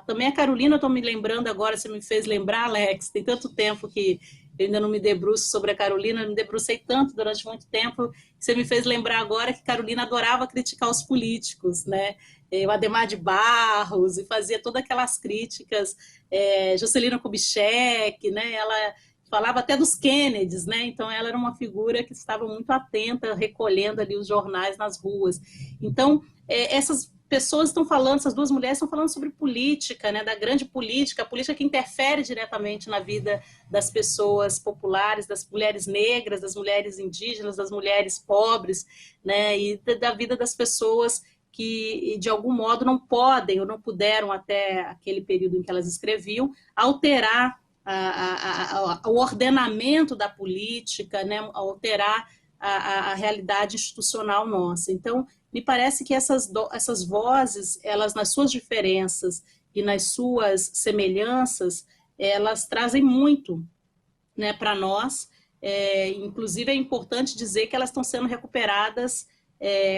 também a Carolina, estou me lembrando agora, você me fez lembrar, Alex, tem tanto tempo que eu ainda não me debruço sobre a Carolina, eu me debrucei tanto durante muito tempo, você me fez lembrar agora que Carolina adorava criticar os políticos, né? O Adhemar de Barros, e fazia todas aquelas críticas, Juscelino Kubitschek, né? Ela falava até dos Kennedys, né? Então ela era uma figura que estava muito atenta, recolhendo ali os jornais nas ruas. Então, essas pessoas estão falando, essas duas mulheres estão falando sobre política, né, da grande política, a política que interfere diretamente na vida das pessoas populares, das mulheres negras, das mulheres indígenas, das mulheres pobres, né, e da vida das pessoas que, de algum modo, não podem ou não puderam, até aquele período em que elas escreviam, alterar o ordenamento da política, né, alterar a realidade institucional nossa. Então, me parece que essas vozes, elas nas suas diferenças e nas suas semelhanças, elas trazem muito, né, para nós. Inclusive é importante dizer que elas estão sendo recuperadas,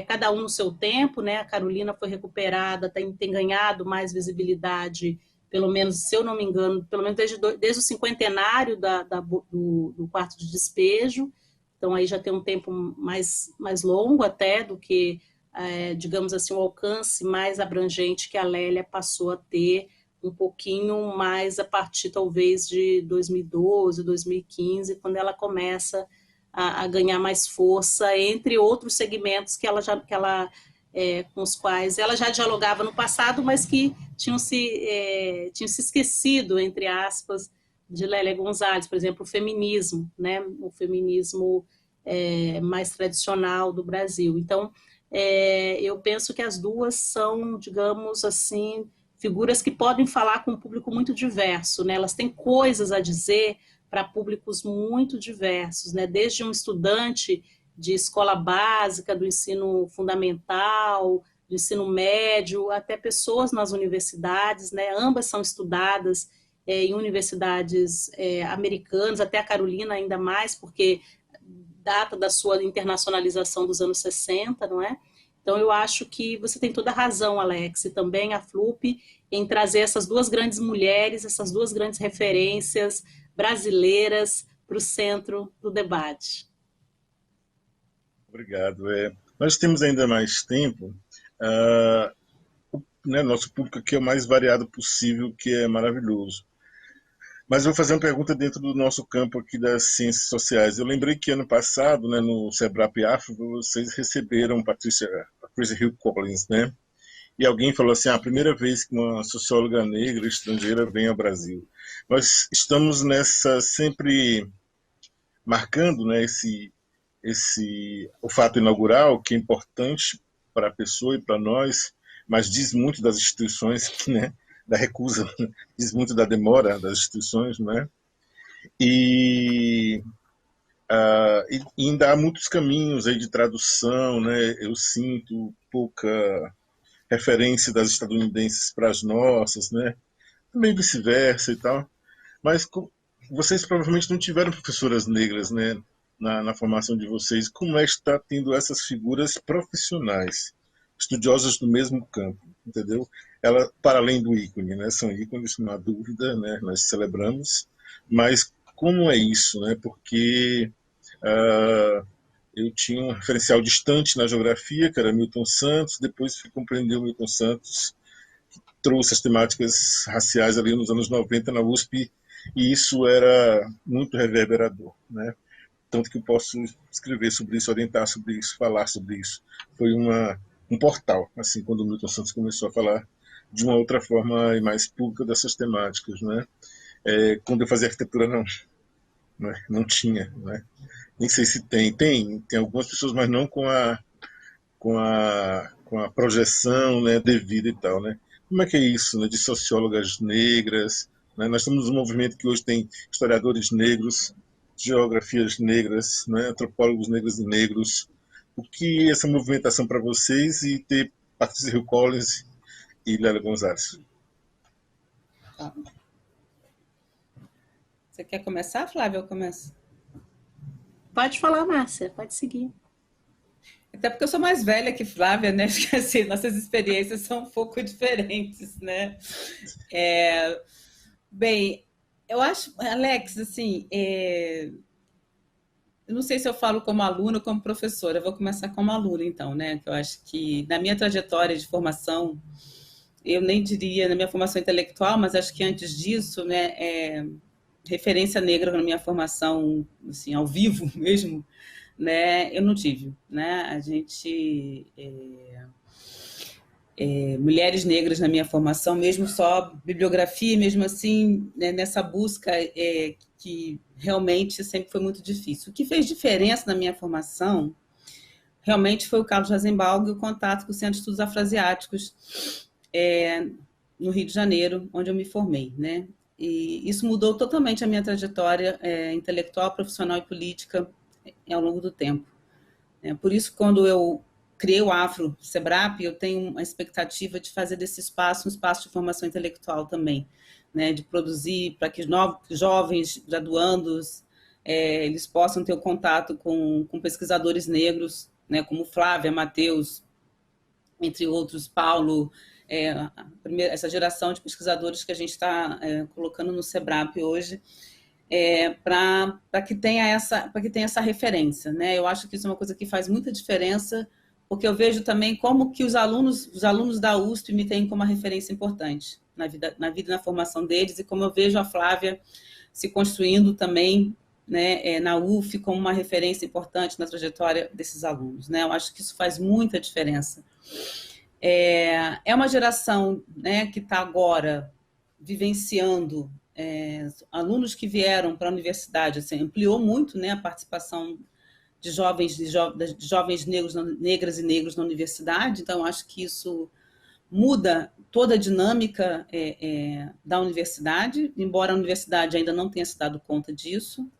cada um no seu tempo, né? A Carolina foi recuperada, tem ganhado mais visibilidade, pelo menos, se eu não me engano, pelo menos desde o cinquentenário do Quarto de Despejo. Então aí já tem um tempo mais longo até do que, digamos assim, o alcance mais abrangente que a Lélia passou a ter, um pouquinho mais a partir talvez de 2012, 2015, quando ela começa a ganhar mais força, entre outros segmentos com os quais ela já dialogava no passado, mas que tinham se esquecido, entre aspas, de Lélia Gonzalez, por exemplo, o feminismo, né? O feminismo mais tradicional do Brasil. Então, eu penso que as duas são, digamos assim, figuras que podem falar com um público muito diverso, né? Elas têm coisas a dizer para públicos muito diversos, né? Desde um estudante de escola básica, do ensino fundamental, do ensino médio, até pessoas nas universidades, né? Ambas são estudadas em universidades americanas, até a Carolina ainda mais, porque data da sua internacionalização dos anos 60, não é? Então, eu acho que você tem toda a razão, Alex, e também a FLUP, em trazer essas duas grandes mulheres, essas duas grandes referências brasileiras para o centro do debate. Obrigado. Nós temos ainda mais tempo. Nosso público aqui é o mais variado possível, que é maravilhoso. Mas eu vou fazer uma pergunta dentro do nosso campo aqui das ciências sociais. Eu lembrei que ano passado, né, no Sebrap Afro, vocês receberam Patricia Hill Collins, né? E alguém falou assim, a primeira vez que uma socióloga negra estrangeira vem ao Brasil. Nós estamos nessa, sempre marcando, né, o fato inaugural, que é importante para a pessoa e para nós, mas diz muito das instituições, né, da recusa, diz muito da demora das instituições, né? E, e ainda há muitos caminhos aí de tradução, né? Eu sinto pouca referência das estadunidenses para as nossas, né? Também vice-versa e tal. Mas vocês provavelmente não tiveram professoras negras, né, na formação de vocês. Como é que está tendo essas figuras profissionais, estudiosas do mesmo campo, entendeu? Ela, para além do ícone, né, são ícones, não há dúvida, né, nós celebramos, mas como é isso, né? Porque eu tinha um referencial distante na geografia, que era Milton Santos, depois fui compreender o Milton Santos, trouxe as temáticas raciais ali nos anos 90 na USP, e isso era muito reverberador, né? Tanto que eu posso escrever sobre isso, orientar sobre isso, falar sobre isso. Foi um portal, assim, quando o Milton Santos começou a falar de uma outra forma e mais pública dessas temáticas, né? Quando eu fazia arquitetura, não tinha, né? Nem sei se tem algumas pessoas, mas não com a projeção, né, devida e tal, né? Como é que é isso, né, de sociólogas negras, né? Nós temos um movimento que hoje tem historiadores negros, geografias negras, né, antropólogos negros e negros. O que é essa movimentação para vocês e ter Patrícia Hill Collins e Lélia Gonzalez? Você quer começar, Flávia? Eu começo. Pode falar, Márcia, pode seguir. Até porque eu sou mais velha que Flávia, né? Acho que assim, nossas experiências são um pouco diferentes, né? Bem, eu acho, Alex, assim, eu não sei se eu falo como aluna ou como professora. Eu vou começar como aluna, então, né? Que eu acho que na minha trajetória de formação, eu nem diria na minha formação intelectual, mas acho que antes disso, né, referência negra na minha formação, assim, ao vivo mesmo, né, eu não tive, né? A gente mulheres negras na minha formação, mesmo só bibliografia, mesmo assim, né, nessa busca que realmente sempre foi muito difícil. O que fez diferença na minha formação realmente foi o Carlos Rasenbalg e o contato com o Centro de Estudos Afroasiáticos no Rio de Janeiro, onde eu me formei, né? E isso mudou totalmente a minha trajetória intelectual, profissional e política ao longo do tempo. Por isso, quando eu criei o Afro Sebrap, eu tenho uma expectativa de fazer desse espaço um espaço de formação intelectual também, né, de produzir para que jovens graduandos eles possam ter o contato com pesquisadores negros, né, como Flávia, Matheus, entre outros, Paulo, essa geração de pesquisadores que a gente está colocando no Sebrap hoje, para que tenha essa referência, né? Eu acho que isso é uma coisa que faz muita diferença, porque eu vejo também como que os alunos da USP me têm como uma referência importante na vida e na formação deles, e como eu vejo a Flávia se construindo também, né, na UF como uma referência importante na trajetória desses alunos, né? Eu acho que isso faz muita diferença. É uma geração, né, que está agora vivenciando alunos que vieram para a universidade, assim, ampliou muito, né, a participação de jovens negras e negros na universidade. Então, acho que isso muda toda a dinâmica da universidade, embora a universidade ainda não tenha se dado conta disso,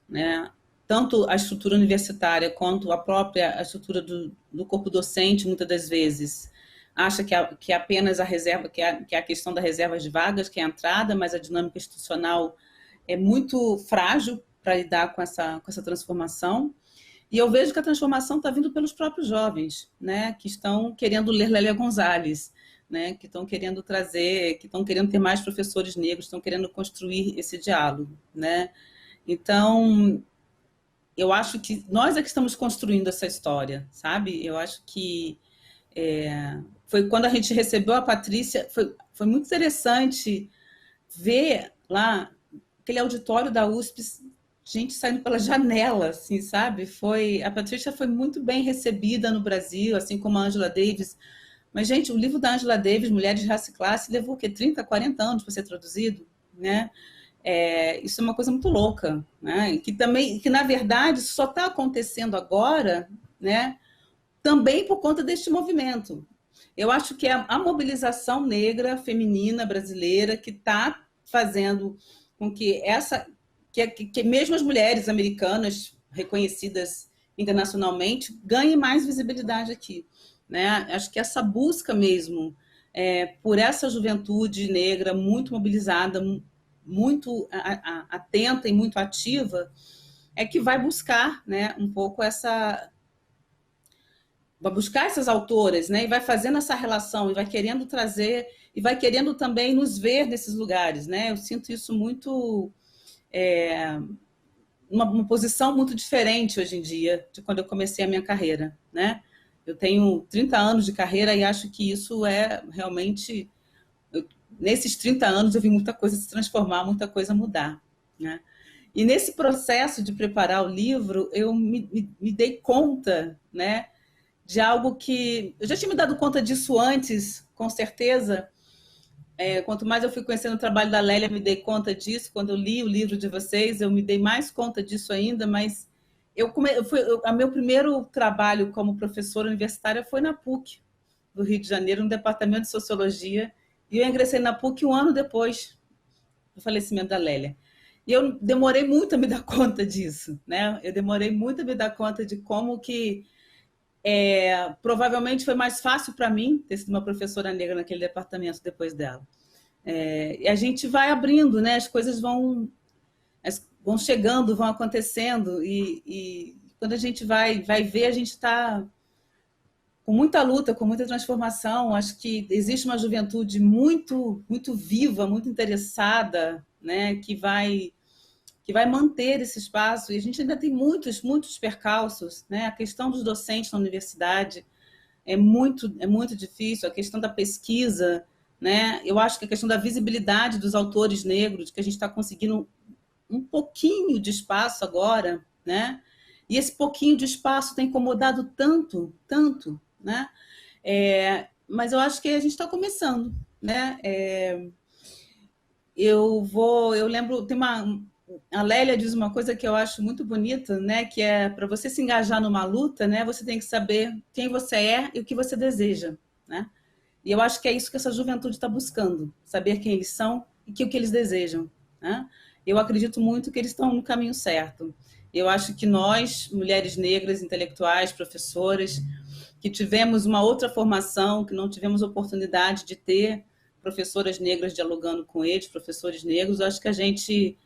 né? Tanto a estrutura universitária quanto a estrutura do corpo docente, muitas das vezes, acha que é apenas a reserva, que é a questão da reserva de vagas, que é a entrada, mas a dinâmica institucional é muito frágil para lidar com essa transformação. E eu vejo que a transformação está vindo pelos próprios jovens, né, que estão querendo ler Lélia Gonzalez, né, que estão querendo ter mais professores negros, estão querendo construir esse diálogo, né. Então, eu acho que nós é que estamos construindo essa história, sabe? Eu acho que foi quando a gente recebeu a Patrícia, foi muito interessante ver lá aquele auditório da USP, gente saindo pela janela, assim, sabe? A Patrícia foi muito bem recebida no Brasil, assim como a Angela Davis. Mas, gente, o livro da Angela Davis, Mulheres de Raça e Classe, levou o quê? 30, 40 anos para ser traduzido, né? Isso é uma coisa muito louca, né? Que na verdade só está acontecendo agora, né? Também por conta deste movimento, Eu acho que é a mobilização negra feminina brasileira que está fazendo com que que mesmo as mulheres americanas reconhecidas internacionalmente ganhem mais visibilidade aqui, né? Acho que essa busca mesmo por essa juventude negra muito mobilizada, muito atenta e muito ativa, é que vai buscar, né, um pouco vai buscar essas autoras, né, e vai fazendo essa relação, e vai querendo trazer, e vai querendo também nos ver nesses lugares, né? Eu sinto isso muito, uma posição muito diferente hoje em dia de quando eu comecei a minha carreira, né? Eu tenho 30 anos de carreira e acho que isso é realmente... nesses 30 anos eu vi muita coisa se transformar, muita coisa mudar, né? E nesse processo de preparar o livro, eu me dei conta, né, de algo que... eu já tinha me dado conta disso antes, com certeza. Quanto mais eu fui conhecendo o trabalho da Lélia, me dei conta disso. Quando eu li o livro de vocês, eu me dei mais conta disso ainda, mas meu primeiro trabalho como professora universitária foi na PUC, do Rio de Janeiro, no departamento de Sociologia, e eu ingressei na PUC um ano depois do falecimento da Lélia. E eu demorei muito a me dar conta disso, né? Eu demorei muito a me dar conta de como que provavelmente foi mais fácil para mim ter sido uma professora negra naquele departamento depois dela. E a gente vai abrindo, né? As coisas vão chegando, vão acontecendo, e quando a gente vai ver, a gente está com muita luta, com muita transformação. Acho que existe uma juventude muito, muito viva, muito interessada, né? Que vai manter esse espaço, e a gente ainda tem muitos, muitos percalços, né? A questão dos docentes na universidade é muito difícil, a questão da pesquisa, né? Eu acho que a questão da visibilidade dos autores negros, que a gente está conseguindo um pouquinho de espaço agora, né? E esse pouquinho de espaço tem incomodado tanto, tanto, né? Mas eu acho que a gente está começando, né? Eu lembro, a Lélia diz uma coisa que eu acho muito bonita, né? Que é, para você se engajar numa luta, né? Você tem que saber quem você é e o que você deseja, né? E eu acho que é isso que essa juventude está buscando, saber quem eles são e o que eles desejam, né? Eu acredito muito que eles estão no caminho certo. Eu acho que nós, mulheres negras, intelectuais, professoras, que tivemos uma outra formação, que não tivemos oportunidade de ter professoras negras dialogando com eles, professores negros, eu acho que a gente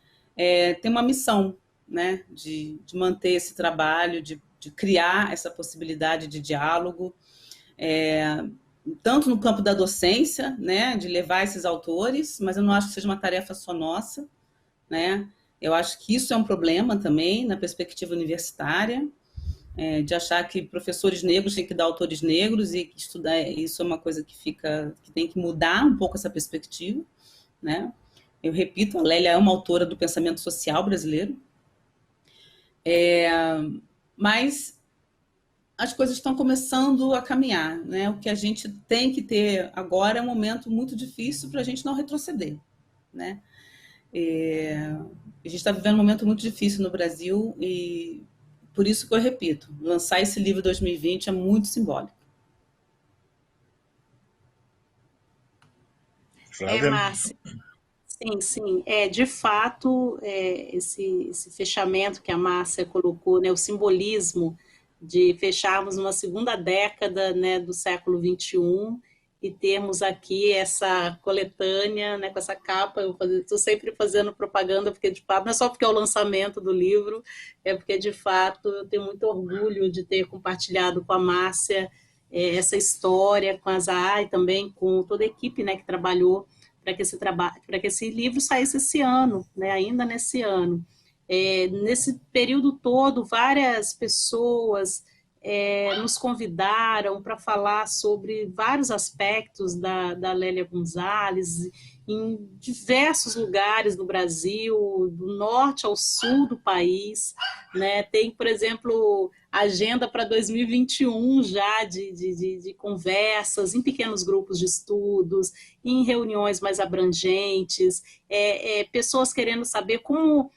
tem uma missão, né, de manter esse trabalho, de criar essa possibilidade de diálogo, tanto no campo da docência, né, de levar esses autores, mas eu não acho que seja uma tarefa só nossa, né? Eu acho que isso é um problema também na perspectiva universitária, de achar que professores negros têm que dar autores negros, e estudar isso é uma coisa que tem que mudar um pouco essa perspectiva, né? Eu repito, a Lélia é uma autora do pensamento social brasileiro, mas as coisas estão começando a caminhar, né? O que a gente tem que ter agora é um momento muito difícil para a gente não retroceder, né? A gente está vivendo um momento muito difícil no Brasil, e por isso que eu repito, lançar esse livro em 2020 é muito simbólico. Márcia. Sim. De fato, esse fechamento que a Márcia colocou, né, o simbolismo de fecharmos uma segunda década, né, do século XXI, e termos aqui essa coletânea, né, com essa capa. Eu estou sempre fazendo propaganda, porque de fato, não é só porque é o lançamento do livro, é porque de fato eu tenho muito orgulho de ter compartilhado com a Márcia essa história, com a Zahá e também com toda a equipe, né, que trabalhou para que esse livro saísse esse ano, né, ainda nesse ano. Nesse período todo, várias pessoas nos convidaram para falar sobre vários aspectos da Lélia González, em diversos lugares do Brasil, do norte ao sul do país, né? Tem, por exemplo, agenda para 2021 já de conversas em pequenos grupos de estudos, em reuniões mais abrangentes, pessoas querendo saber como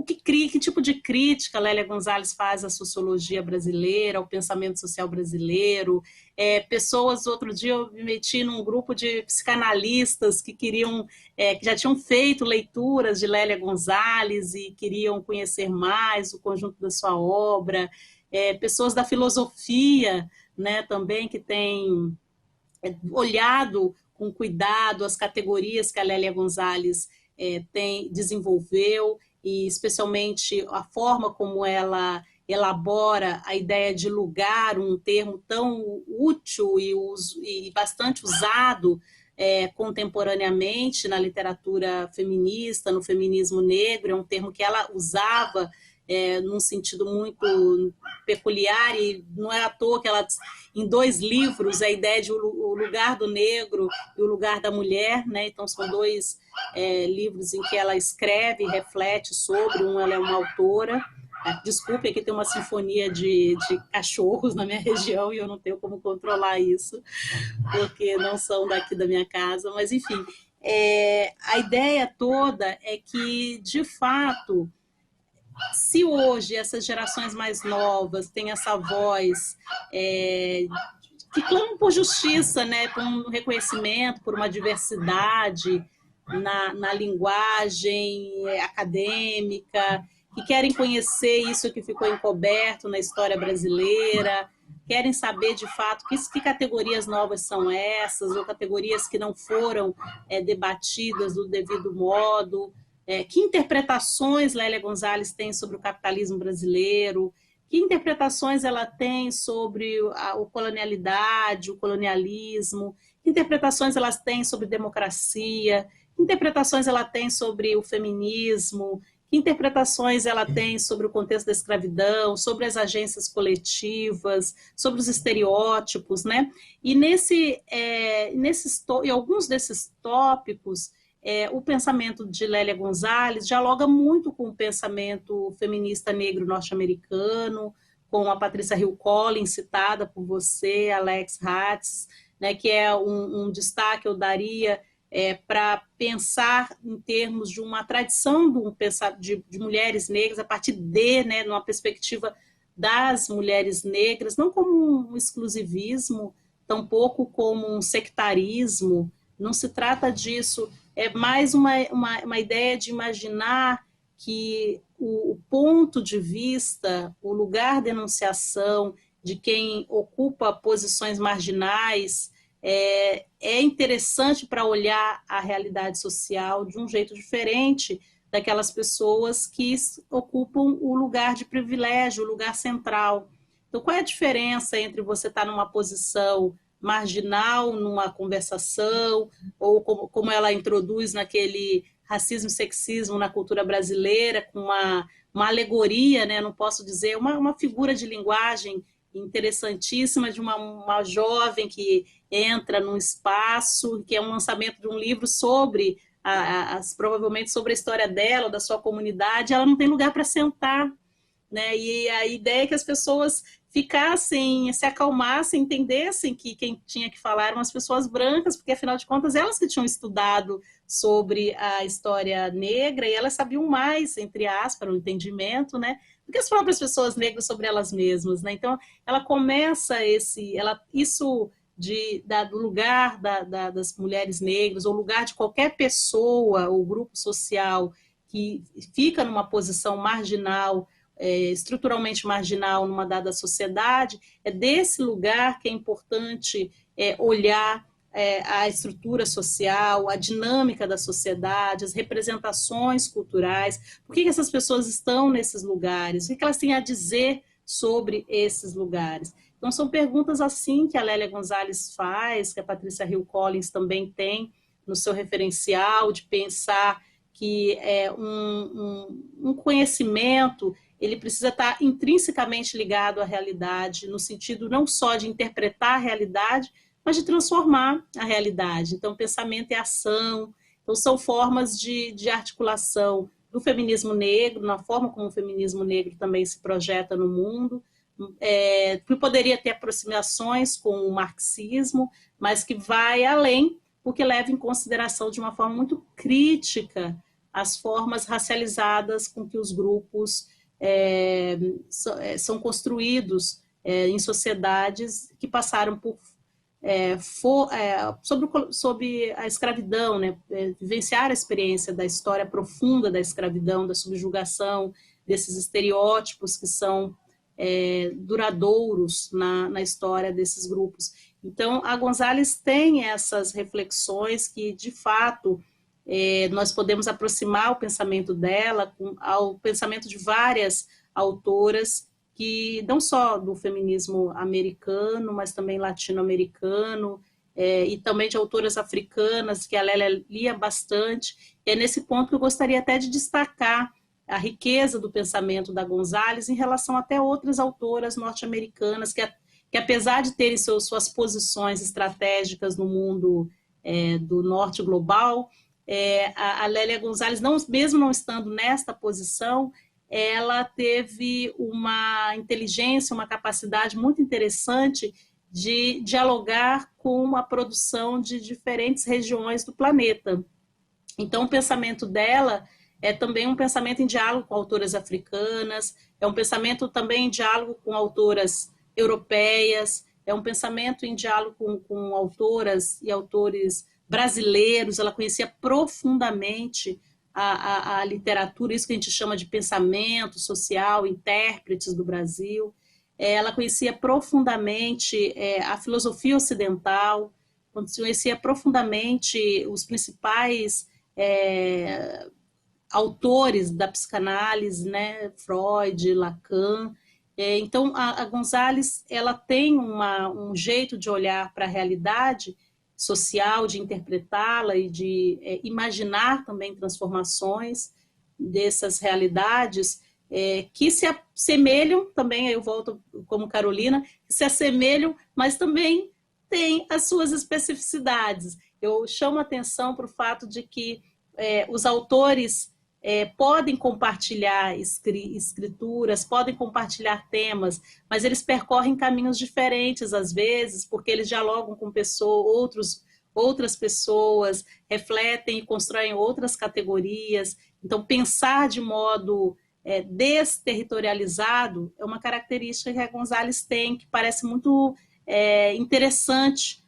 que tipo de crítica Lélia Gonzalez faz à sociologia brasileira, ao pensamento social brasileiro. Pessoas, outro dia eu me meti num grupo de psicanalistas que queriam, que já tinham feito leituras de Lélia Gonzalez e queriam conhecer mais o conjunto da sua obra, pessoas da filosofia, né, também que têm olhado com cuidado as categorias que a Lélia Gonzalez desenvolveu, e especialmente a forma como ela elabora a ideia de lugar, um termo tão útil e bastante usado contemporaneamente na literatura feminista, no feminismo negro. É um termo que ela usava num sentido muito peculiar, e não é à toa que ela, em 2 livros, a ideia de o lugar do negro e o lugar da mulher, né? Então são 2 livros em que ela escreve e reflete sobre. Ela é uma autora. Desculpe, aqui tem uma sinfonia de cachorros na minha região e eu não tenho como controlar isso, porque não são daqui da minha casa, mas enfim, a ideia toda é que, de fato, se hoje essas gerações mais novas têm essa voz que clamam por justiça, né, por um reconhecimento, por uma diversidade na linguagem acadêmica, que querem conhecer isso que ficou encoberto na história brasileira, querem saber de fato que categorias novas são essas, ou categorias que não foram debatidas do devido modo. Que interpretações Lélia Gonzalez tem sobre o capitalismo brasileiro, que interpretações ela tem sobre a colonialidade, o colonialismo, que interpretações elas têm sobre democracia, que interpretações ela tem sobre o feminismo, que interpretações ela tem sobre o contexto da escravidão, sobre as agências coletivas, sobre os estereótipos, né? E em alguns desses tópicos, o pensamento de Lélia Gonzalez dialoga muito com o pensamento feminista negro norte-americano, com a Patrícia Hill Collins, citada por você, Alex Hatz, né, que é um destaque eu daria para pensar em termos de uma tradição de mulheres negras, a partir né, numa perspectiva das mulheres negras, não como um exclusivismo, tampouco como um sectarismo. Não se trata disso, é mais uma ideia de imaginar que o ponto de vista, o lugar de enunciação de quem ocupa posições marginais é interessante para olhar a realidade social de um jeito diferente daquelas pessoas que ocupam o lugar de privilégio, o lugar central. Então, qual é a diferença entre você estar numa posição marginal numa conversação, ou como ela introduz naquele racismo e sexismo na cultura brasileira, com uma alegoria, né, não posso dizer, uma figura de linguagem interessantíssima de uma jovem que entra num espaço, que é um lançamento de um livro sobre, provavelmente sobre a história dela, da sua comunidade. Ela não tem lugar para sentar, né? E a ideia é que as pessoas ficassem, se acalmassem, entendessem que quem tinha que falar eram as pessoas brancas, porque, afinal de contas, elas que tinham estudado sobre a história negra, e elas sabiam mais, entre aspas, o entendimento, né, do que as próprias pessoas negras sobre elas mesmas, né? Então, ela começa isso do lugar das mulheres negras, ou lugar de qualquer pessoa ou grupo social que fica numa posição marginal, estruturalmente marginal numa dada sociedade. É desse lugar que é importante olhar a estrutura social, a dinâmica da sociedade, as representações culturais, por que essas pessoas estão nesses lugares, o que elas têm a dizer sobre esses lugares. Então, são perguntas assim que a Lélia Gonzalez faz, que a Patrícia Hill Collins também tem no seu referencial, de pensar que um conhecimento ele precisa estar intrinsecamente ligado à realidade, no sentido não só de interpretar a realidade, mas de transformar a realidade. Então, pensamento é ação. Então, são formas de articulação do feminismo negro, na forma como o feminismo negro também se projeta no mundo, que poderia ter aproximações com o marxismo, mas que vai além, porque leva em consideração de uma forma muito crítica as formas racializadas com que os grupos são construídos em sociedades que passaram por sobre a escravidão, né? Vivenciar a experiência da história profunda da escravidão, da subjugação, desses estereótipos que são duradouros na história desses grupos. Então, a Gonzalez tem essas reflexões que, de fato, nós podemos aproximar o pensamento dela ao pensamento de várias autoras, que não só do feminismo americano, mas também latino-americano, e também de autoras africanas, que a Lélia lia bastante. E é nesse ponto que eu gostaria até de destacar a riqueza do pensamento da Gonzalez em relação até outras autoras norte-americanas, que apesar de terem suas posições estratégicas no mundo do norte global, a Lélia Gonzalez, mesmo não estando nesta posição, ela teve uma inteligência, uma capacidade muito interessante de dialogar com a produção de diferentes regiões do planeta. Então, o pensamento dela é também um pensamento em diálogo com autoras africanas, é um pensamento também em diálogo com autoras europeias, é um pensamento em diálogo com autoras e autores brasileiros. Ela conhecia profundamente a literatura, isso que a gente chama de pensamento social, intérpretes do Brasil. Ela conhecia profundamente a filosofia ocidental, conhecia profundamente os principais autores da psicanálise, né? Freud, Lacan. Então, a Gonzalez, ela tem um jeito de olhar para a realidade social, de interpretá-la e de imaginar também transformações dessas realidades que se assemelham também, aí eu volto como Carolina, que se assemelham, mas também têm as suas especificidades. Eu chamo a atenção para o fato de que os autores podem compartilhar escrituras, podem compartilhar temas, mas eles percorrem caminhos diferentes às vezes, porque eles dialogam com outras pessoas, refletem e constroem outras categorias. Então, pensar de modo desterritorializado é uma característica que a Gonzalez tem, que parece muito interessante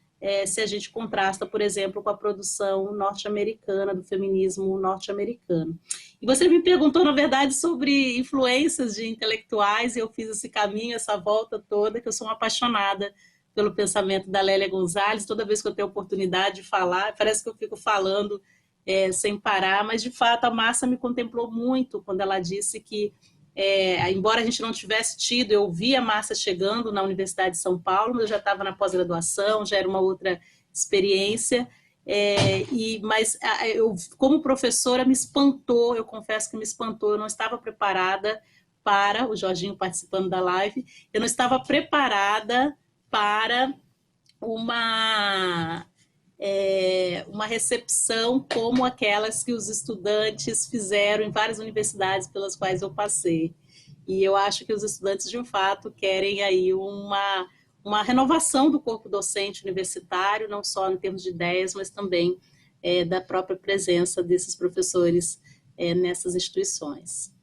se a gente contrasta, por exemplo, com a produção norte-americana, do feminismo norte-americano. E você me perguntou, na verdade, sobre influências de intelectuais, e eu fiz esse caminho, essa volta toda, que eu sou uma apaixonada pelo pensamento da Lélia Gonzalez. Toda vez que eu tenho oportunidade de falar, parece que eu fico falando sem parar, mas, de fato, a Márcia me contemplou muito quando ela disse que, embora a gente não tivesse tido, eu vi a Márcia chegando na Universidade de São Paulo, mas eu já estava na pós-graduação, já era uma outra experiência, mas eu, como professora, me espantou, eu confesso que me espantou, eu não estava preparada para, o Jorginho participando da live, eu não estava preparada para uma recepção como aquelas que os estudantes fizeram em várias universidades pelas quais eu passei. E eu acho que os estudantes, de fato, querem aí uma renovação do corpo docente universitário, não só em termos de ideias, mas também da própria presença desses professores nessas instituições.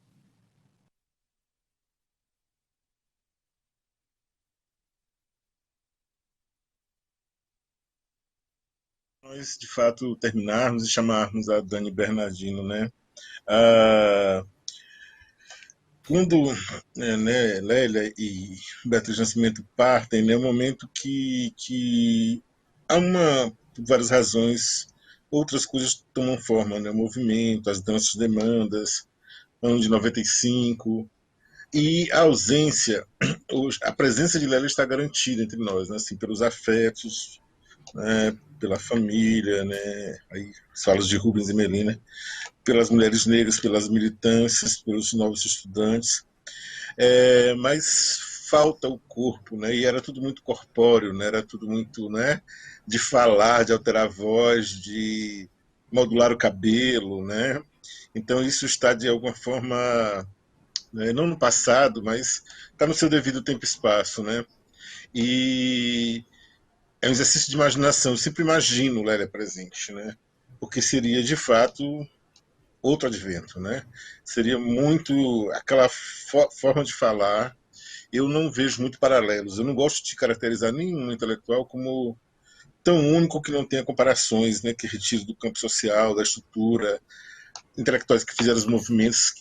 Nós, de fato, terminarmos e chamarmos a Dani Bernardino, né? Quando Lélia e Beatriz Nascimento partem, é um momento que há por várias razões, outras coisas tomam forma, né? O movimento, as danças demandas, ano de 95, e a ausência, a presença de Lélia está garantida entre nós, né? Assim, pelos afetos, né? Pela família, né? Aí, as falas de Rubens e Melina, pelas mulheres negras, pelas militâncias, pelos novos estudantes, mas falta o corpo, né? E era tudo muito corpóreo, né? Era tudo muito, né? De falar, de alterar a voz, de modular o cabelo, né? Então isso está de alguma forma, né? Não no passado, mas está no seu devido tempo e espaço, né? E é um exercício de imaginação. Eu sempre imagino Lélia presente, né? Porque seria de fato outro advento, né? Seria muito aquela forma de falar. Eu não vejo muito paralelos. Eu não gosto de caracterizar nenhum intelectual como tão único que não tenha comparações, né? Que retire do campo social, da estrutura, intelectuais que fizeram os movimentos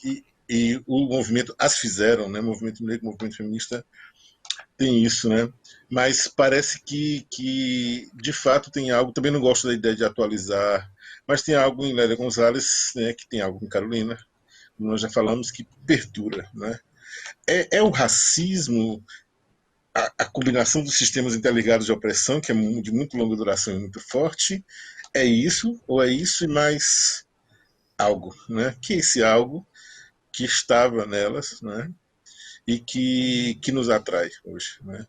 e o movimento as fizeram, né? O movimento negro, o movimento feminista tem isso, né? Mas parece que de fato tem algo. Também não gosto da ideia de atualizar, mas tem algo em Lélia Gonzalez, né? Que tem algo em Carolina, como nós já falamos, que perdura, né? É o racismo, a combinação dos sistemas interligados de opressão, que é de muito longa duração e muito forte. É isso, ou é isso e mais algo, né? Que é esse algo que estava nelas, né? E que nos atrai hoje, né?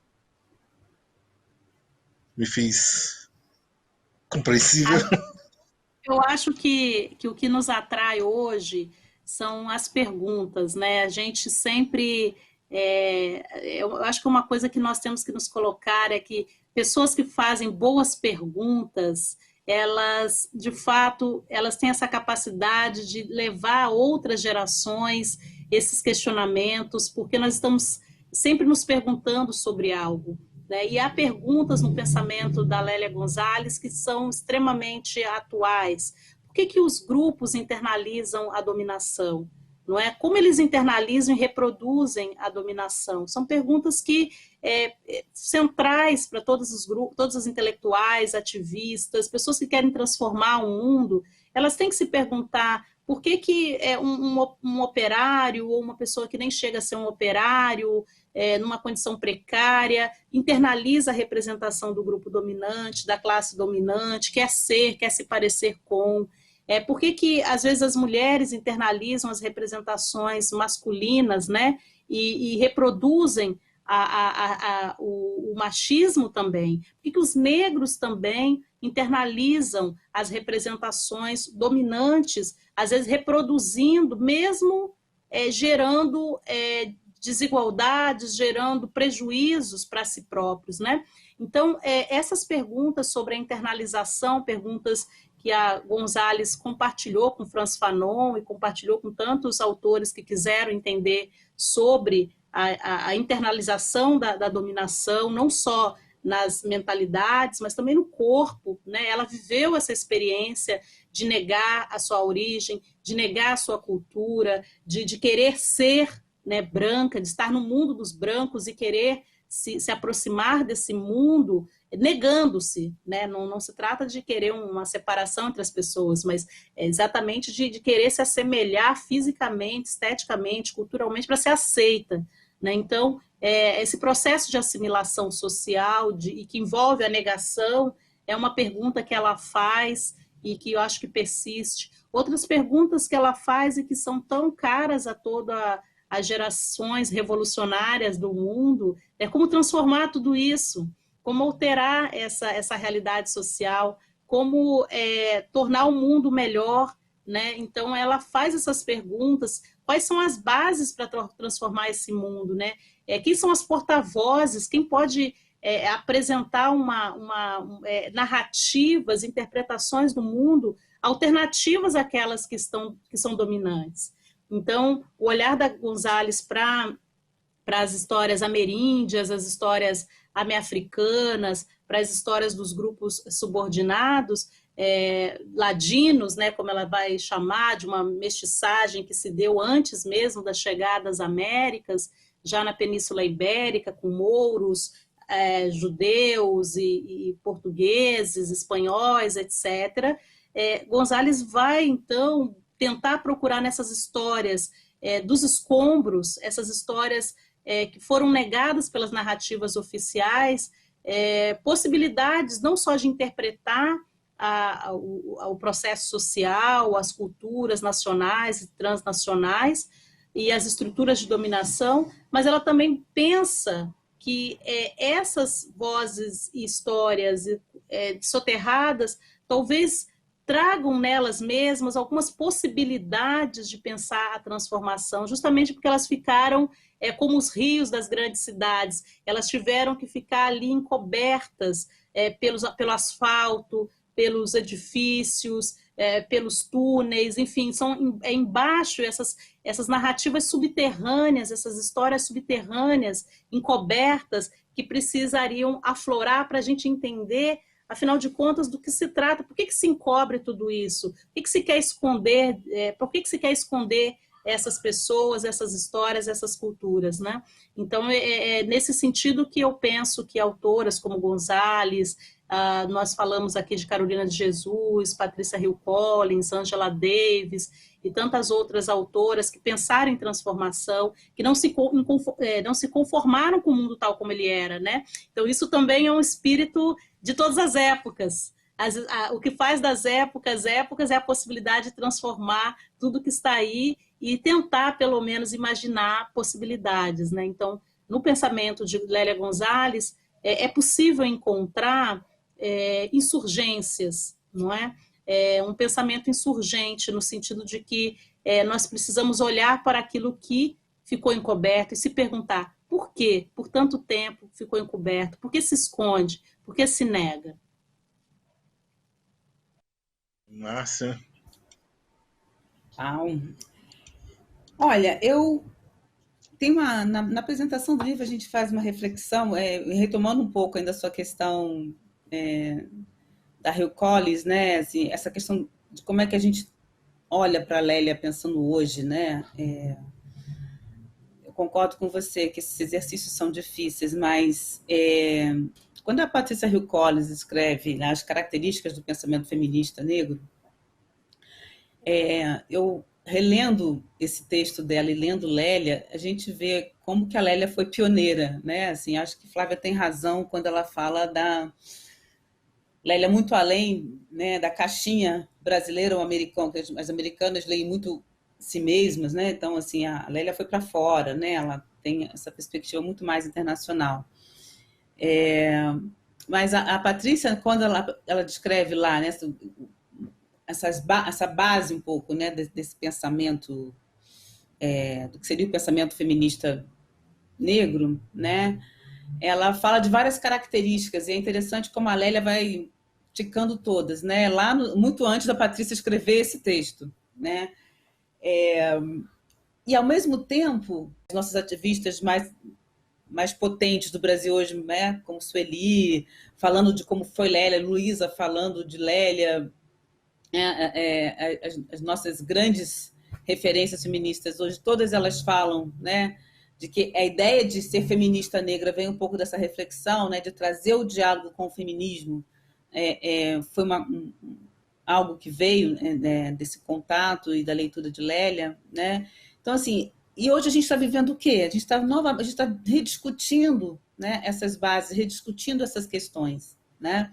Me fiz compreensível. Eu acho que o que nos atrai hoje são as perguntas, né? A gente sempre. Eu acho que uma coisa que nós temos que nos colocar é que pessoas que fazem boas perguntas, elas, de fato, elas têm essa capacidade de levar a outras gerações esses questionamentos, porque nós estamos sempre nos perguntando sobre algo. Né? E há perguntas no pensamento da Lélia Gonzalez que são extremamente atuais. Por que os grupos internalizam a dominação? Não é? Como eles internalizam e reproduzem a dominação? São perguntas que centrais para todos os grupos, todos os intelectuais, ativistas, pessoas que querem transformar o mundo, elas têm que se perguntar por que um operário ou uma pessoa que nem chega a ser um operário, numa condição precária, internaliza a representação do grupo dominante, da classe dominante, quer se parecer com. Por que às vezes as mulheres internalizam as representações masculinas, né, e reproduzem o machismo também? Por que os negros também internalizam as representações dominantes, às vezes reproduzindo, mesmo gerando desigualdades, gerando prejuízos para si próprios, né? Então, essas perguntas sobre a internalização, perguntas que a Gonzalez compartilhou com Frantz Fanon e compartilhou com tantos autores que quiseram entender sobre a internalização da dominação, não só nas mentalidades, mas também no corpo, né? Ela viveu essa experiência de negar a sua origem, de negar a sua cultura, de querer ser, né, branca, de estar no mundo dos brancos e querer se aproximar desse mundo, negando-se, né? Não se trata de querer uma separação entre as pessoas, mas exatamente de querer se assemelhar fisicamente, esteticamente, culturalmente, para ser aceita, né? Então, esse processo de assimilação social e que envolve a negação é uma pergunta que ela faz e que eu acho que persiste. Outras perguntas que ela faz e que são tão caras a toda as gerações revolucionárias do mundo, como transformar tudo isso, como alterar essa realidade social, como tornar o mundo melhor, né? Então, ela faz essas perguntas, quais são as bases para transformar esse mundo, né? Quem são as porta-vozes, quem pode apresentar narrativas, interpretações do mundo alternativas àquelas que são dominantes. Então, o olhar da Gonzalez para as histórias ameríndias, as histórias ame-africanas, para as histórias dos grupos subordinados, ladinos, né, como ela vai chamar, de uma mestiçagem que se deu antes mesmo da chegada às Américas, já na Península Ibérica, com mouros, judeus e portugueses, espanhóis, etc. Gonzalez vai, então, tentar procurar nessas histórias dos escombros, essas histórias que foram negadas pelas narrativas oficiais, possibilidades não só de interpretar o processo social, as culturas nacionais e transnacionais e as estruturas de dominação, mas ela também pensa que essas vozes e histórias soterradas talvez tragam nelas mesmas algumas possibilidades de pensar a transformação, justamente porque elas ficaram como os rios das grandes cidades, elas tiveram que ficar ali encobertas pelo asfalto, pelos edifícios, pelos túneis, enfim, são embaixo essas narrativas subterrâneas, essas histórias subterrâneas, encobertas, que precisariam aflorar para a gente entender, afinal de contas, do que se trata, por que se encobre tudo isso, por que se quer esconder, por que se quer esconder essas pessoas, essas histórias, essas culturas, né? Então, é nesse sentido que eu penso que autoras como Gonzalez, nós falamos aqui de Carolina de Jesus, Patrícia Hill Collins, Angela Davis e tantas outras autoras que pensaram em transformação, que não se conformaram com o mundo tal como ele era, né? Então, isso também é um espírito de todas as épocas. O que faz das épocas é a possibilidade de transformar tudo que está aí e tentar, pelo menos, imaginar possibilidades, né? Então, no pensamento de Lélia Gonzalez, é possível encontrar insurgências, não é? Um pensamento insurgente, no sentido de que nós precisamos olhar para aquilo que ficou encoberto e se perguntar por quê? Por tanto tempo ficou encoberto? Por que se esconde? Por que se nega? Márcia. Olha, eu tenho na apresentação do livro a gente faz uma reflexão, retomando um pouco ainda a sua questão da Hill Collins, né? Assim, essa questão de como é que a gente olha para a Lélia pensando hoje, né? Eu concordo com você que esses exercícios são difíceis, mas quando a Patrícia Hill Collins escreve, né, as características do pensamento feminista negro, eu relendo esse texto dela e lendo Lélia, a gente vê como que a Lélia foi pioneira, né? Assim, acho que Flávia tem razão quando ela fala da Lélia muito além, né, da caixinha brasileira ou americana, que as americanas leem muito si mesmas, né? Então, assim, a Lélia foi para fora, né? Ela tem essa perspectiva muito mais internacional. Mas a Patrícia, quando ela descreve lá, né, essa base um pouco, né, desse pensamento, do que seria o pensamento feminista negro, né, ela fala de várias características, e é interessante como a Lélia vai ticando todas, né, lá muito antes da Patrícia escrever esse texto, né, e ao mesmo tempo, os nossos ativistas mais potentes do Brasil hoje, né, como Sueli, falando de como foi Lélia, Luísa falando de Lélia, as nossas grandes referências feministas hoje, todas elas falam, né, de que a ideia de ser feminista negra vem um pouco dessa reflexão, né, de trazer o diálogo com o feminismo, foi algo que veio desse contato e da leitura de Lélia, né? Então, assim, e hoje a gente está vivendo o quê? A gente está rediscutindo, né, essas bases, rediscutindo essas questões, né?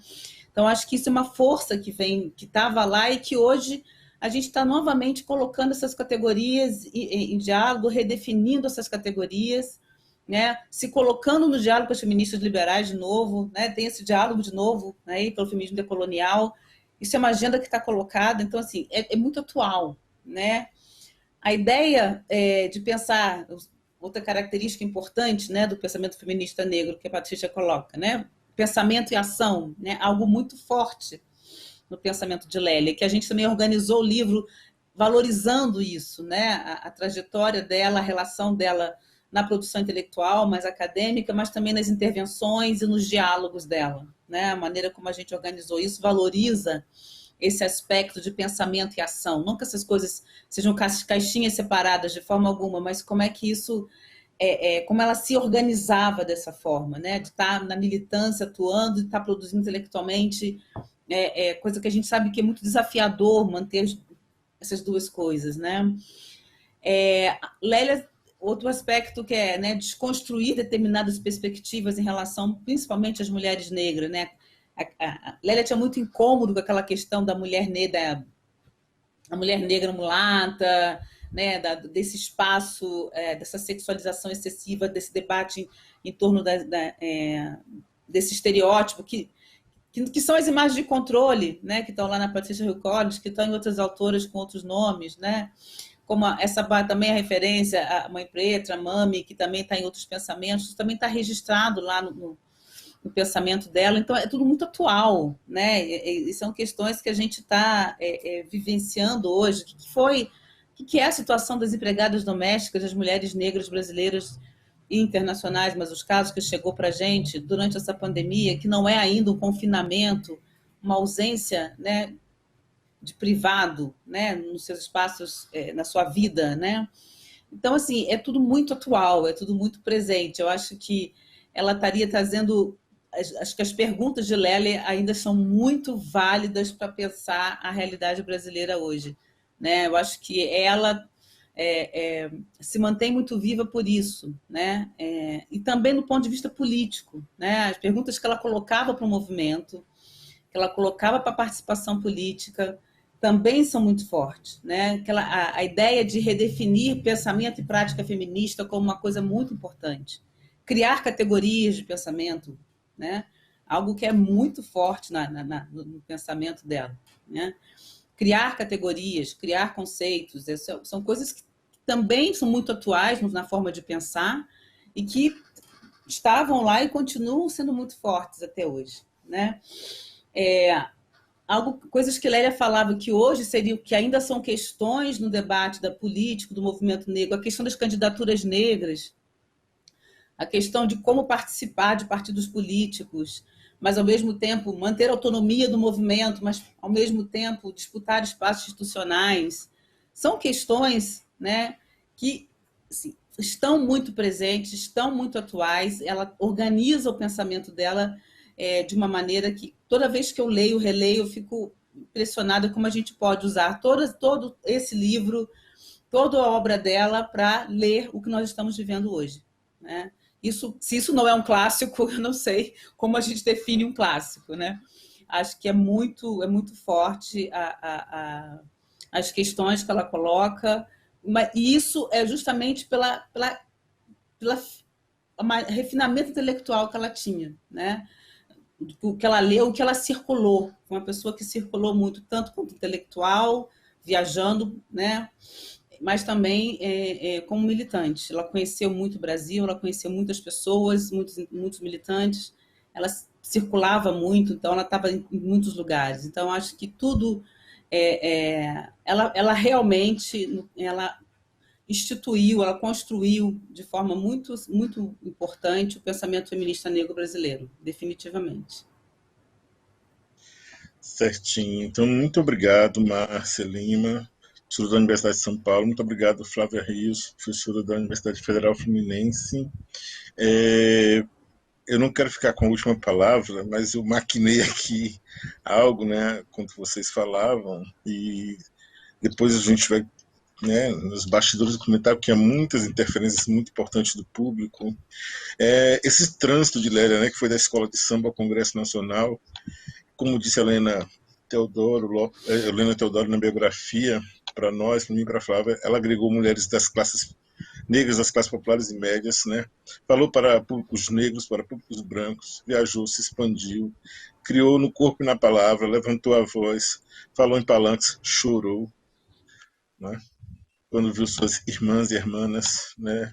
Então, acho que isso é uma força que estava lá e que hoje a gente está novamente colocando essas categorias em diálogo, redefinindo essas categorias, né? Se colocando no diálogo com as feministas liberais de novo, né? Tem esse diálogo de novo, né? Pelo feminismo decolonial. Isso é uma agenda que está colocada, então, assim, é muito atual, né? A ideia de pensar, outra característica importante, né, do pensamento feminista negro que a Patrícia coloca, né? Pensamento e ação, né? Algo muito forte no pensamento de Lélia, que a gente também organizou o livro valorizando isso, né? A trajetória dela, a relação dela na produção intelectual, mais acadêmica, mas também nas intervenções e nos diálogos dela, né? A maneira como a gente organizou isso valoriza esse aspecto de pensamento e ação. Não que essas coisas sejam caixinhas separadas de forma alguma, mas como é que isso, como ela se organizava dessa forma, né? De estar na militância, atuando, de estar produzindo intelectualmente, coisa que a gente sabe que é muito desafiador manter essas duas coisas, né? Lélia, outro aspecto que é, né, desconstruir determinadas perspectivas em relação, principalmente às mulheres negras, né? A Lélia tinha muito incômodo com aquela questão da mulher negra, a mulher negra mulata, né, desse espaço, dessa sexualização excessiva, desse debate em torno desse estereótipo que são as imagens de controle, né, que estão lá na Patrícia Hill Collins, que estão em outras autoras com outros nomes, né, como essa também a referência à Mãe Preta, a Mami, que também está em outros pensamentos, também está registrado lá no pensamento dela. Então, é tudo muito atual, né? E são questões que a gente está vivenciando hoje. O que é a situação das empregadas domésticas, das mulheres negras brasileiras e internacionais, mas os casos que chegou para a gente durante essa pandemia, que não é ainda um confinamento, uma ausência, né, de privado, né, nos seus espaços, na sua vida, né? Então, assim, é tudo muito atual, é tudo muito presente. Eu acho que ela estaria trazendo... Acho que as perguntas de Lélia ainda são muito válidas para pensar a realidade brasileira hoje, né? Eu acho que ela se mantém muito viva por isso, né? E também do ponto de vista político, né? As perguntas que ela colocava para o movimento, que ela colocava para a participação política, também são muito fortes, né? A ideia de redefinir pensamento e prática feminista como uma coisa muito importante. Criar categorias de pensamento, né? Algo que é muito forte no pensamento dela, né? Criar categorias, criar conceitos, são coisas que também são muito atuais na forma de pensar e que estavam lá e continuam sendo muito fortes até hoje, né? Coisas que Lélia falava que hoje seriam, que ainda são questões no debate da política, do movimento negro, a questão das candidaturas negras, a questão de como participar de partidos políticos, mas, ao mesmo tempo, manter a autonomia do movimento, mas, ao mesmo tempo, disputar espaços institucionais. São questões, né, que assim, estão muito presentes, estão muito atuais. Ela organiza o pensamento dela de uma maneira que, toda vez que eu leio, releio, eu fico impressionada como a gente pode usar todo esse livro, toda a obra dela para ler o que nós estamos vivendo hoje, né? Se isso não é um clássico, eu não sei como a gente define um clássico, né? Acho que é muito forte as questões que ela coloca, e isso é justamente pela refinamento intelectual que ela tinha, né? O que ela leu, o que ela circulou, uma pessoa que circulou muito, tanto quanto intelectual, viajando, né? Mas também como militante. Ela conheceu muito o Brasil, ela conheceu muitas pessoas, muitos militantes, ela circulava muito, então ela estava em muitos lugares. Então, acho que tudo... ela realmente ela instituiu, ela construiu de forma muito, muito importante o pensamento feminista negro brasileiro, definitivamente. Certinho. Então, muito obrigado, Márcia Lima, professora da Universidade de São Paulo. Muito obrigado, Flávia Rios, professora da Universidade Federal Fluminense. Eu não quero ficar com a última palavra, mas eu maquinei aqui algo, né, quando vocês falavam, e depois a gente vai, né, nos bastidores comentar, porque há muitas interferências muito importantes do público. Esse trânsito de Lélia, né, que foi da Escola de Samba ao Congresso Nacional, como disse a Helena Teodoro na biografia, para nós, para mim e para a Flávia, ela agregou mulheres das classes negras, das classes populares e médias, né? Falou para públicos negros, para públicos brancos, viajou, se expandiu, criou no corpo e na palavra, levantou a voz, falou em palanques, chorou, né? Quando viu suas irmãs e hermanas, né,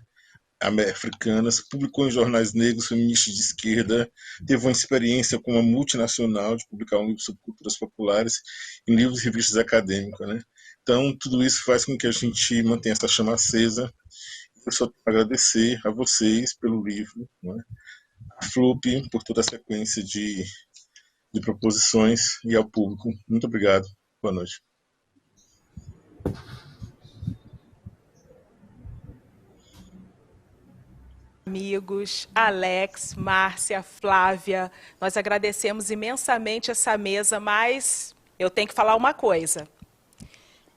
africanas, publicou em jornais negros, feministas de esquerda, teve uma experiência com uma multinacional de publicar um livro sobre culturas populares em livros e revistas acadêmicas, né? Então, tudo isso faz com que a gente mantenha essa chama acesa. Eu só tenho a agradecer a vocês pelo livro, né? A FLUP por toda a sequência de proposições e ao público. Muito obrigado. Boa noite. Amigos, Alex, Márcia, Flávia, nós agradecemos imensamente essa mesa, mas eu tenho que falar uma coisa.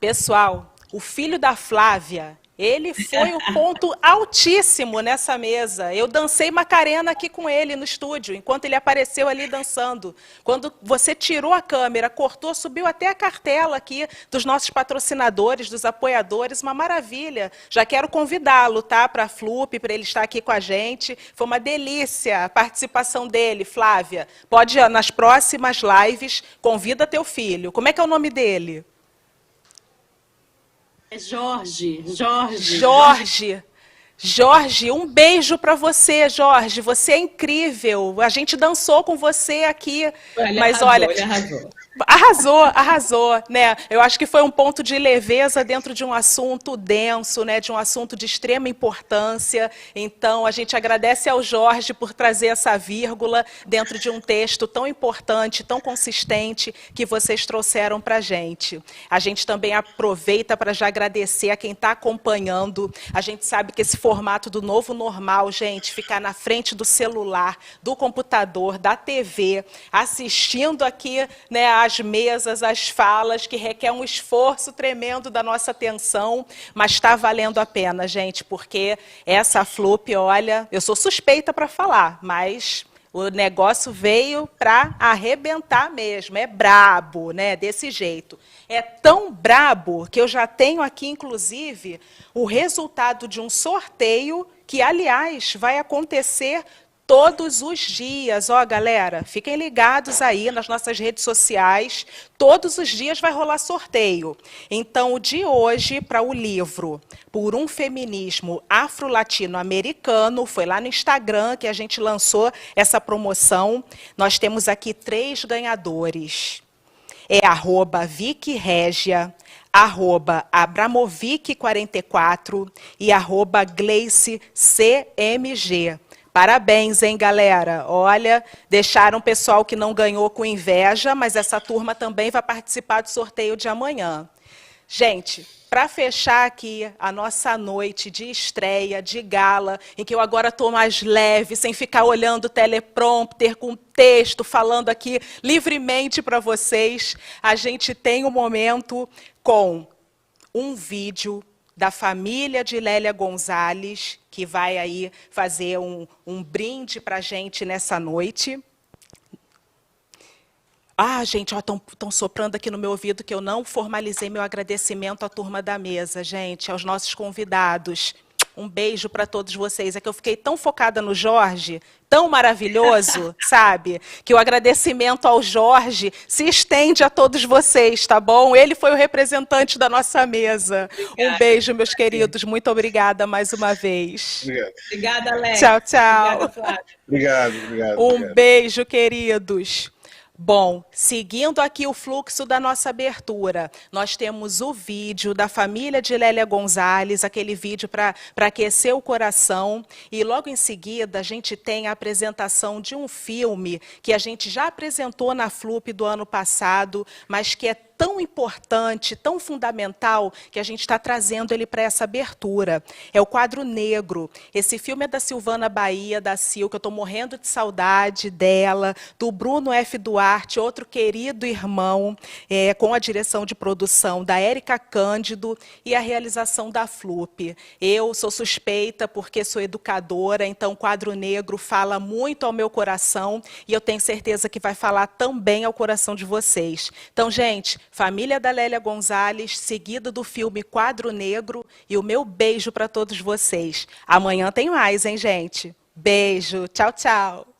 Pessoal, o filho da Flávia, ele foi o ponto altíssimo nessa mesa. Eu dancei Macarena aqui com ele no estúdio, enquanto ele apareceu ali dançando. Quando você tirou a câmera, cortou, subiu até a cartela aqui dos nossos patrocinadores, dos apoiadores, uma maravilha. Já quero convidá-lo, tá, para a FLUP, para ele estar aqui com a gente. Foi uma delícia a participação dele, Flávia. Pode, nas próximas lives, convida teu filho. Como é que é o nome dele? É Jorge. Jorge, um beijo para você, Jorge. Você é incrível. A gente dançou com você aqui, mas olha, Ele arrasou. Arrasou, né? Eu acho que foi um ponto de leveza dentro de um assunto denso, né? De um assunto de extrema importância. Então, a gente agradece ao Jorge por trazer essa vírgula dentro de um texto tão importante, tão consistente que vocês trouxeram para a gente. A gente também aproveita para já agradecer a quem está acompanhando. A gente sabe que esse formato do novo normal, gente, ficar na frente do celular, do computador, da TV, assistindo aqui, né, as mesas, as falas, que requer um esforço tremendo da nossa atenção, mas está valendo a pena, gente, porque essa FLUP, olha, eu sou suspeita para falar, mas o negócio veio para arrebentar mesmo, é brabo, né, desse jeito. É tão brabo que eu já tenho aqui, inclusive, o resultado de um sorteio que, aliás, vai acontecer todos os dias. Ó, galera, fiquem ligados aí nas nossas redes sociais. Todos os dias vai rolar sorteio. Então, o de hoje, para o livro Por um Feminismo Afro-Latino-Americano, foi lá no Instagram que a gente lançou essa promoção. Nós temos aqui 3 ganhadores. É @VickyRégia, @Abramovic44 e @GleiceCMG. Parabéns, hein, galera? Olha, deixaram o pessoal que não ganhou com inveja, mas essa turma também vai participar do sorteio de amanhã. Gente, para fechar aqui a nossa noite de estreia, de gala, em que eu agora estou mais leve, sem ficar olhando o teleprompter, com texto, falando aqui livremente para vocês, a gente tem um momento com um vídeo da família de Lélia Gonzalez, que vai aí fazer um brinde para a gente nessa noite. Ah, gente, estão soprando aqui no meu ouvido que eu não formalizei meu agradecimento à turma da mesa, gente, aos nossos convidados. Um beijo para todos vocês. É que eu fiquei tão focada no Jorge, tão maravilhoso, sabe? Que o agradecimento ao Jorge se estende a todos vocês, tá bom? Ele foi o representante da nossa mesa. Um beijo, meus queridos. Muito obrigada mais uma vez. Obrigado. Obrigada, Lélia. Tchau, tchau. Obrigada, Flávia. Obrigado. Um beijo, queridos. Bom, seguindo aqui o fluxo da nossa abertura, nós temos o vídeo da família de Lélia Gonzalez, aquele vídeo para aquecer o coração, e logo em seguida a gente tem a apresentação de um filme que a gente já apresentou na FLUP do ano passado, mas que é tão importante, tão fundamental, que a gente está trazendo ele para essa abertura. É o Quadro Negro. Esse filme é da Silvana Bahia, da Sil, que eu estou morrendo de saudade dela, do Bruno F. Duarte, outro querido irmão, com a direção de produção da Érica Cândido e a realização da FLUP. Eu sou suspeita porque sou educadora, então o Quadro Negro fala muito ao meu coração e eu tenho certeza que vai falar também ao coração de vocês. Então, gente, família da Lélia Gonzalez, seguida do filme Quadro Negro, e o meu beijo para todos vocês. Amanhã tem mais, hein, gente? Beijo. Tchau, tchau.